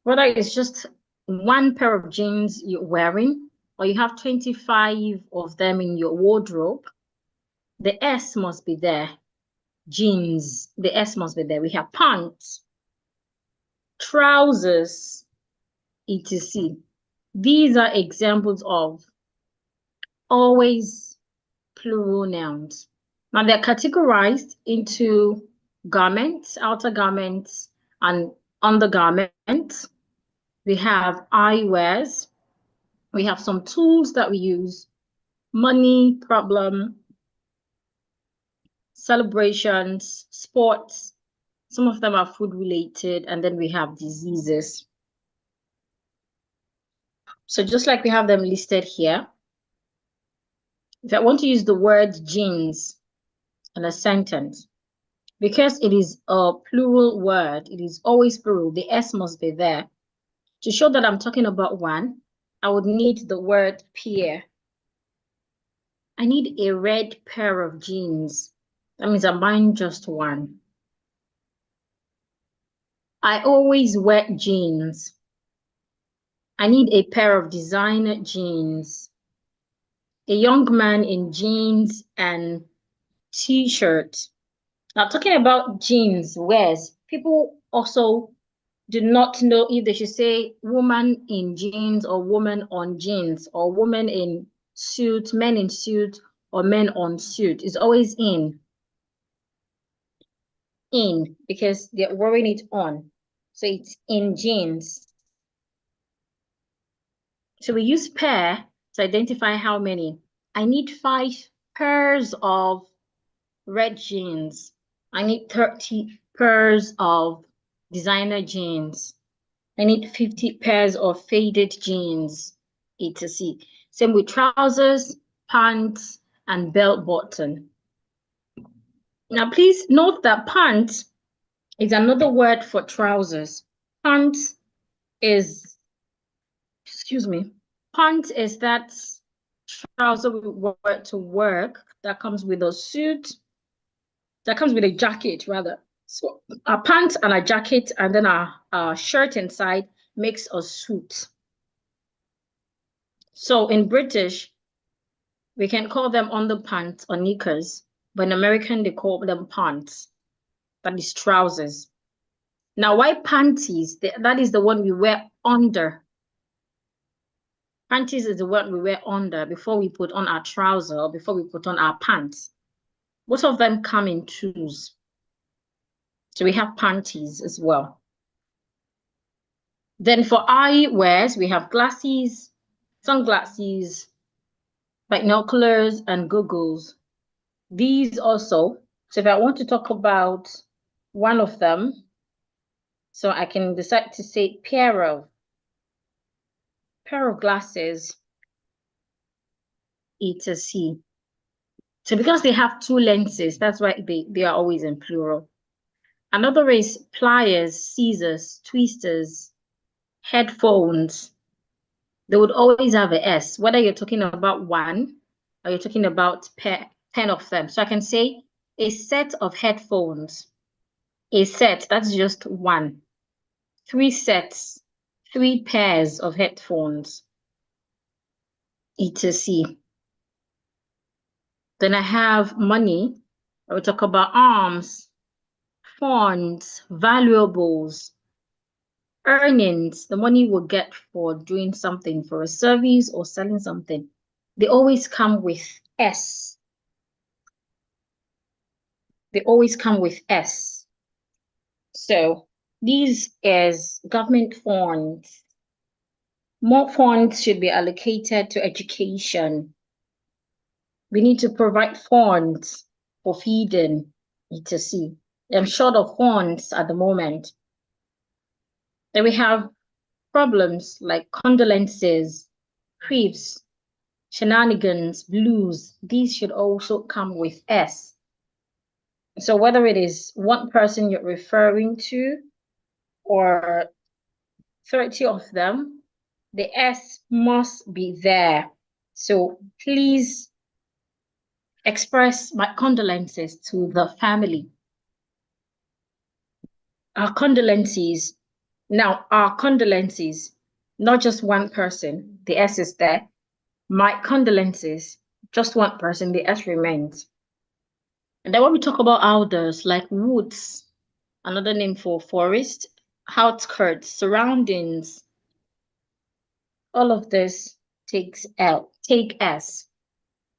Whether it's just one pair of jeans you're wearing, or you have 25 of them in your wardrobe, the S must be there. Jeans, the S must be there. We have pants, trousers, etc. These are examples of always plural nouns. Now they're categorized into garments, outer garments, and undergarments. We have eyewears. We have some tools that we use, money, problem, celebrations, sports. Some of them are food related, and then we have diseases. So just like we have them listed here, if I want to use the word jeans in a sentence, because it is a plural word, it is always plural, the S must be there. To show that I'm talking about one, I would need the word pair. I need a red pair of jeans. That means I'm buying just one. I always wear jeans. I need a pair of designer jeans. A young man in jeans and t-shirt. Now, talking about jeans wears, people also do not know if they should say woman in jeans or woman on jeans or woman in suit, men in suit, or men on suit. It's always in, because they're wearing it on. So it's in jeans. So we use pair to identify how many. I need 5 pairs of red jeans. I need 30 pairs of designer jeans. I need 50 pairs of faded jeans, etc. Same with trousers, pants, and belt button. Now, please note that pants is another word for trousers. Pants is, excuse me, pants is that trouser we wear to work that comes with a suit, that comes with a jacket rather. So a pants and a jacket and then a shirt inside makes a suit. So in British, we can call them underpants or knickers, but in American, they call them pants. That is trousers. Now, why panties? That is the one we wear under. Panties is the one we wear under before we put on our trouser or before we put on our pants. Both of them come in twos. So we have panties as well. Then for eyewears, we have glasses, sunglasses, binoculars, and goggles. These also, so if I want to talk about one of them, so I can decide to say pair of glasses, etc. So because they have two lenses, that's why they are always in plural. Another is pliers, scissors, twisters, headphones. They would always have a S, whether you're talking about one or you're talking about 10 of them. So I can say a set of headphones. A set, that's just one. 3 sets, 3 pairs of headphones, etc. Then I have money. I will talk about arms, funds, valuables, earnings, the money we'll get for doing something, for a service or selling something. They always come with S. They always come with S. So these is government funds. More funds should be allocated to education. We need to provide funds for feeding, etc. I'm short of funds at the moment. Then we have problems like condolences, griefs, shenanigans, blues, these should also come with S. So whether it is one person you're referring to or 30 of them, the S must be there. So please express my condolences to the family. Our condolences. Now, our condolences, not just one person, the S is there. My condolences, just one person, the S remains. And then when we talk about outdoors, like woods, another name for forest, outskirts, surroundings, all of this take S.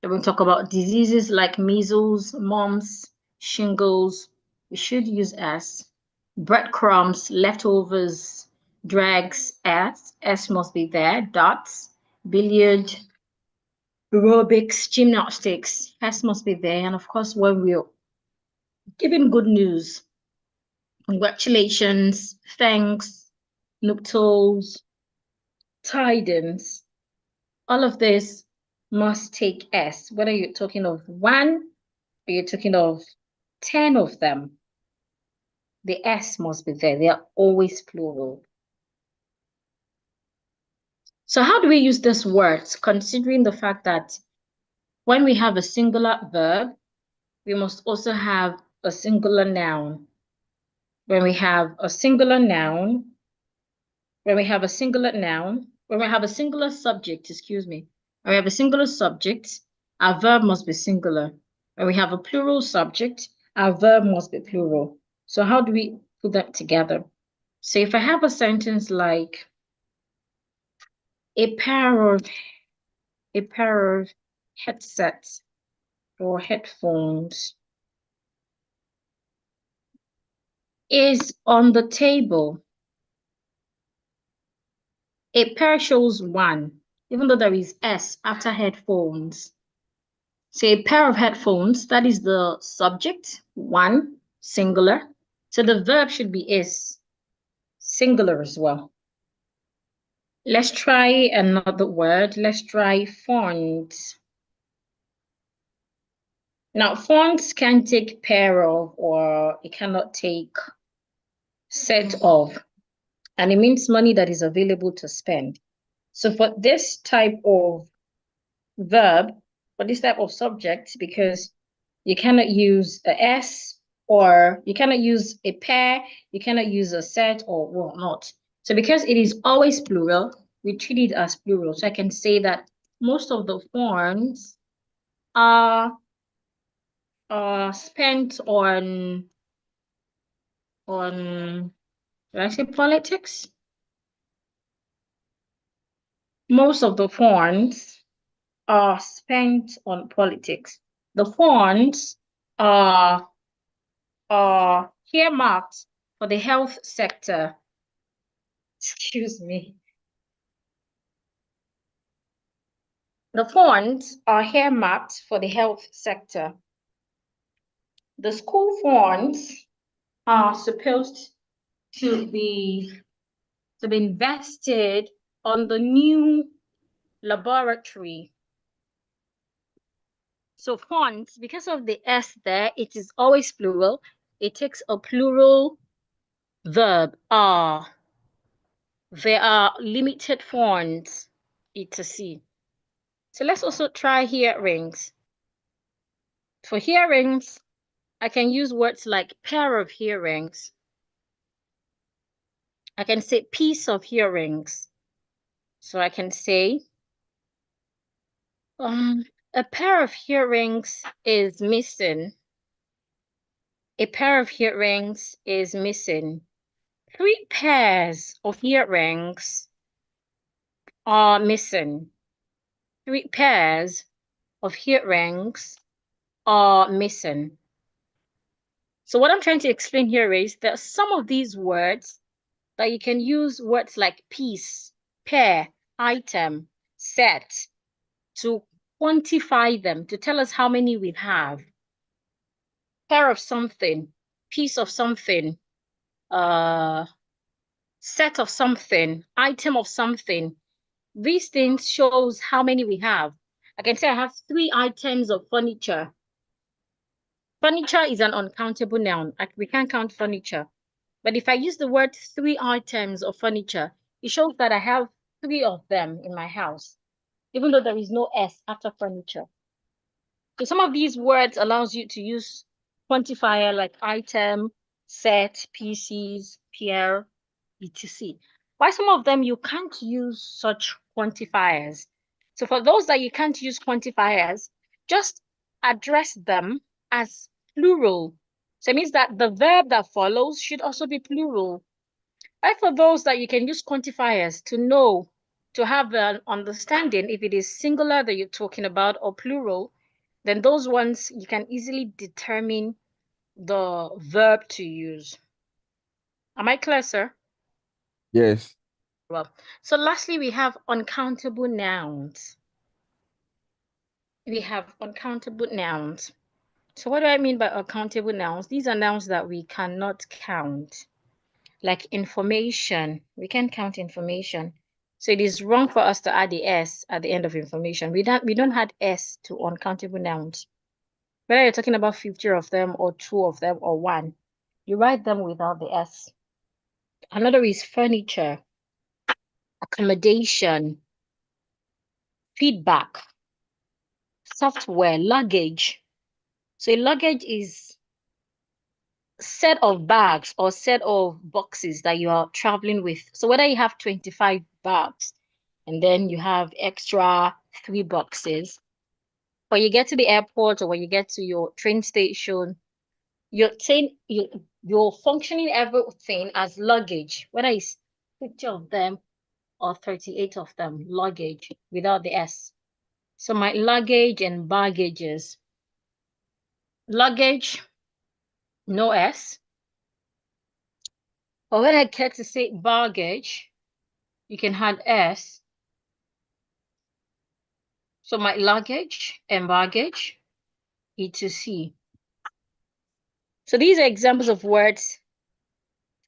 Then we talk about diseases like measles, mumps, shingles, we should use S. Breadcrumbs, leftovers, drags, S. S must be there. Dots, billiard, aerobics, gymnastics, S must be there. And of course, when we're giving good news, congratulations, thanks, nuptials, tidings, all of this must take S. Whether you're talking of one or you're talking of 10 of them, the S must be there. They are always plural. So how do we use these words, considering the fact that when we have a singular verb, we must also have a singular noun. When we have a singular noun, when we have a singular noun, when we have a singular subject, excuse me, when we have a singular subject, our verb must be singular. When we have a plural subject, our verb must be plural. So how do we put that together? So if I have a sentence like a pair of headsets or headphones is on the table. A pair shows one, even though there is S after headphones. So a pair of headphones, that is the subject, one, singular. So the verb should be is, singular as well. Let's try another word. Let's try font. Now, fonts can take pair of or it cannot take set of. And it means money that is available to spend. So for this type of verb, for this type of subject, because you cannot use a S or you cannot use a pair, you cannot use a set or whatnot. So because it is always plural, we treat it as plural. So I can say that most of the funds are spent on did I say politics? Most of the funds are spent on politics. The funds are earmarked for the health sector. Excuse me. The funds are earmarked for the health sector. The school funds are supposed to be invested on the new laboratory. So funds, because of the S there, it is always plural. It takes a plural verb, are. There are limited funds, etc. So let's also try hearings. For hearings, I can use words like pair of hearings. I can say piece of hearings. So I can say, a pair of hearings is missing. A pair of hearings is missing. 3 pairs of earrings are missing. 3 pairs of earrings are missing. So what I'm trying to explain here is that some of these words that you can use words like piece, pair, item, set to quantify them, to tell us how many we have. Pair of something, piece of something, set of something, item of something. These things shows how many we have. I can say I have 3 items of furniture. Furniture is an uncountable noun. We can't count furniture. But if I use the word 3 items of furniture, it shows that I have 3 of them in my house, even though there is no S after furniture. So some of these words allows you to use quantifier like item, set, pieces, pair, etc. Why some of them you can't use such quantifiers? So for those that you can't use quantifiers, just address them as plural. So it means that the verb that follows should also be plural. Right? For those that you can use quantifiers to know, to have an understanding if it is singular that you're talking about or plural, then those ones you can easily determine the verb to use. Am I clear, sir? Yes. Well, so lastly, we have uncountable nouns. We have uncountable nouns. So what do I mean by uncountable nouns? These are nouns that we cannot count, like information. We can't count information. So it is wrong for us to add the S at the end of information. We don't add S to uncountable nouns. Whether you're talking about 50 of them or 2 of them or 1, you write them without the S. Another is furniture, accommodation, feedback, software, luggage. So a luggage is set of bags or set of boxes that you are traveling with. So whether you have 25 bags and then you have extra 3 boxes, when you get to the airport or when you get to your train station, you're functioning everything as luggage, whether it's 50 of them or 38 of them, luggage without the S. So my luggage and baggages. Luggage, no S. But when I get to say baggage, you can add S. So my luggage and baggage, etc. So these are examples of words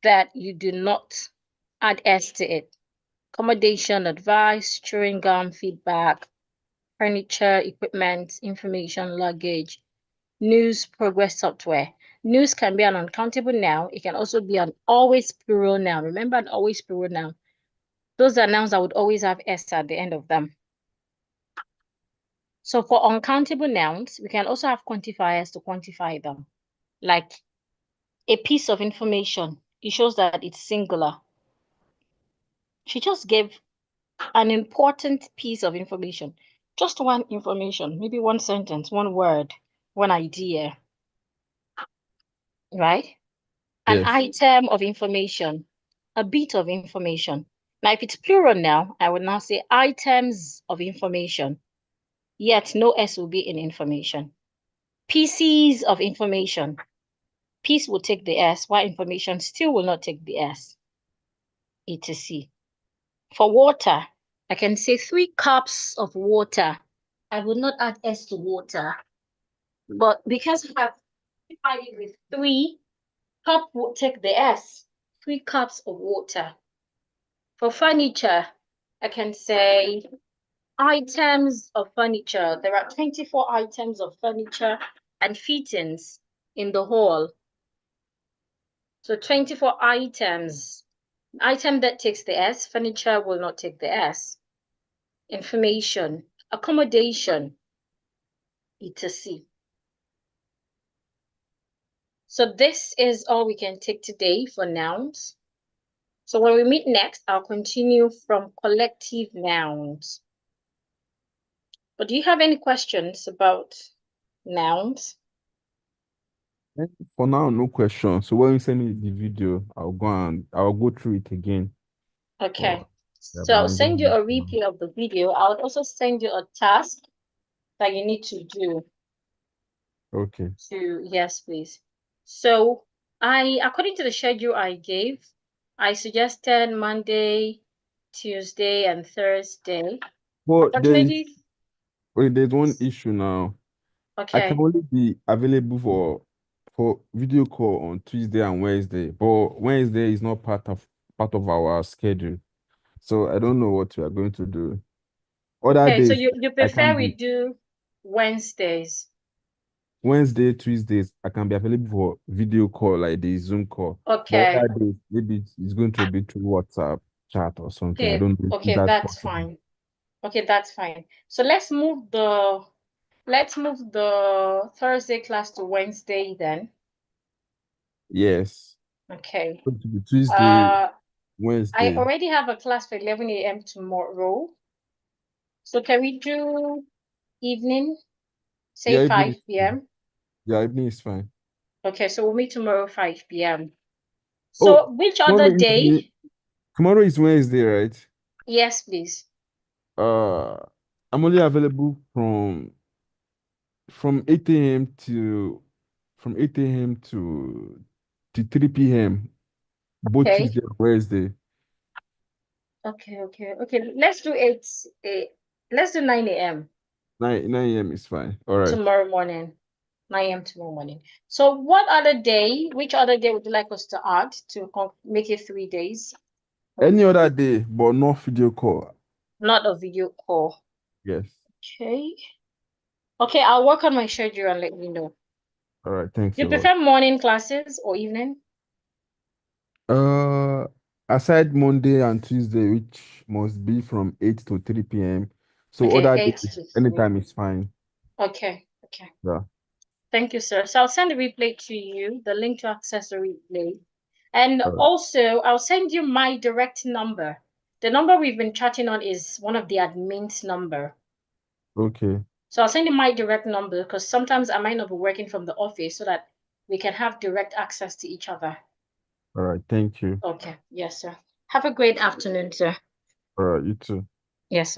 that you do not add S to it. Accommodation, advice, chewing gum, feedback, furniture, equipment, information, luggage, news, progress, software. News can be an uncountable noun. It can also be an always plural noun. Remember an always plural noun. Those are nouns that would always have S at the end of them. So for uncountable nouns, we can also have quantifiers to quantify them. Like a piece of information, it shows that it's singular. She just gave an important piece of information, just one information, maybe one sentence, one word, one idea, right? An Yes. item of information, a bit of information. Now, if it's plural now, I would now say items of information, yet no S will be in information. Pieces of information. Piece will take the S, while information still will not take the S. etc. For water, I can say 3 cups of water. I would not add S to water, but because I have divided with 3, cup will take the S. 3 cups of water. For furniture, I can say items of furniture. There are 24 items of furniture and fittings in the hall. So 24 items. Item that takes the S, furniture will not take the S. Information, accommodation, etc. So this is all we can take today for nouns. So when we meet next, I'll continue from collective nouns. But do you have any questions about nouns? For now, no question. So when you send me the video, I'll go through it again. Okay. Oh, yeah, So but I'll I'm send you enjoying a it. replay of the video. I'll also send you a task that you need to do Okay. yes, please. So according to the schedule I gave, I suggested Monday, Tuesday, and Thursday. But Unfortunately, there's one issue now. I can okay. only be available for video call on Tuesday and Wednesday, but Wednesday is not part of our schedule. So I don't know what we are going to do. Other Okay, so days you I prefer can we be do Wednesdays. Wednesday, Tuesdays, I can be available for video call, like the Zoom call. But Okay. other days, maybe it's going to be through WhatsApp chat or something. I Okay, don't know if okay, that's that's possible. fine. Okay, that's fine. So let's move the Thursday class to Wednesday then. Yes. Okay. Going to be Tuesday, Uh, I Wednesday. already have a class for 11 a.m. tomorrow. So can we do evening, say Yeah, evening is 5 fine. p.m.? Yeah, evening is fine. Okay, so we'll meet tomorrow 5 p.m. Oh, So which other tomorrow is day? tomorrow is Wednesday, right? Yes, please. Uh, I'm only available from 8 a.m. to from 8 a.m. to 3 p.m. both Okay. Tuesday and Wednesday. Okay. Let's do 9 a.m. 9 a.m. is fine. All right. tomorrow morning. 9 a.m. tomorrow morning. So which other day would you like us to add to make it 3 days? Any other day, but not video call. Not a video call. Yes. Okay. Okay, I'll work on my schedule and let you know. All right. Thanks You a lot. prefer morning classes or evening? Uh, Aside Monday and Tuesday, which must be from 8 to 3 p.m. So Okay, other 8 days, to 3. anytime is fine. Okay. Yeah. Thank you, sir. So I'll send the replay to you, the link to access the replay. And All right. also, I'll send you my direct number. The number we've been chatting on is one of the admin's number. Okay. So I'll send you my direct number because sometimes I might not be working from the office so that we can have direct access to each other. All right. Thank you. Okay. Yes, sir. Have a great afternoon, sir. All right. You too. Yes, sir.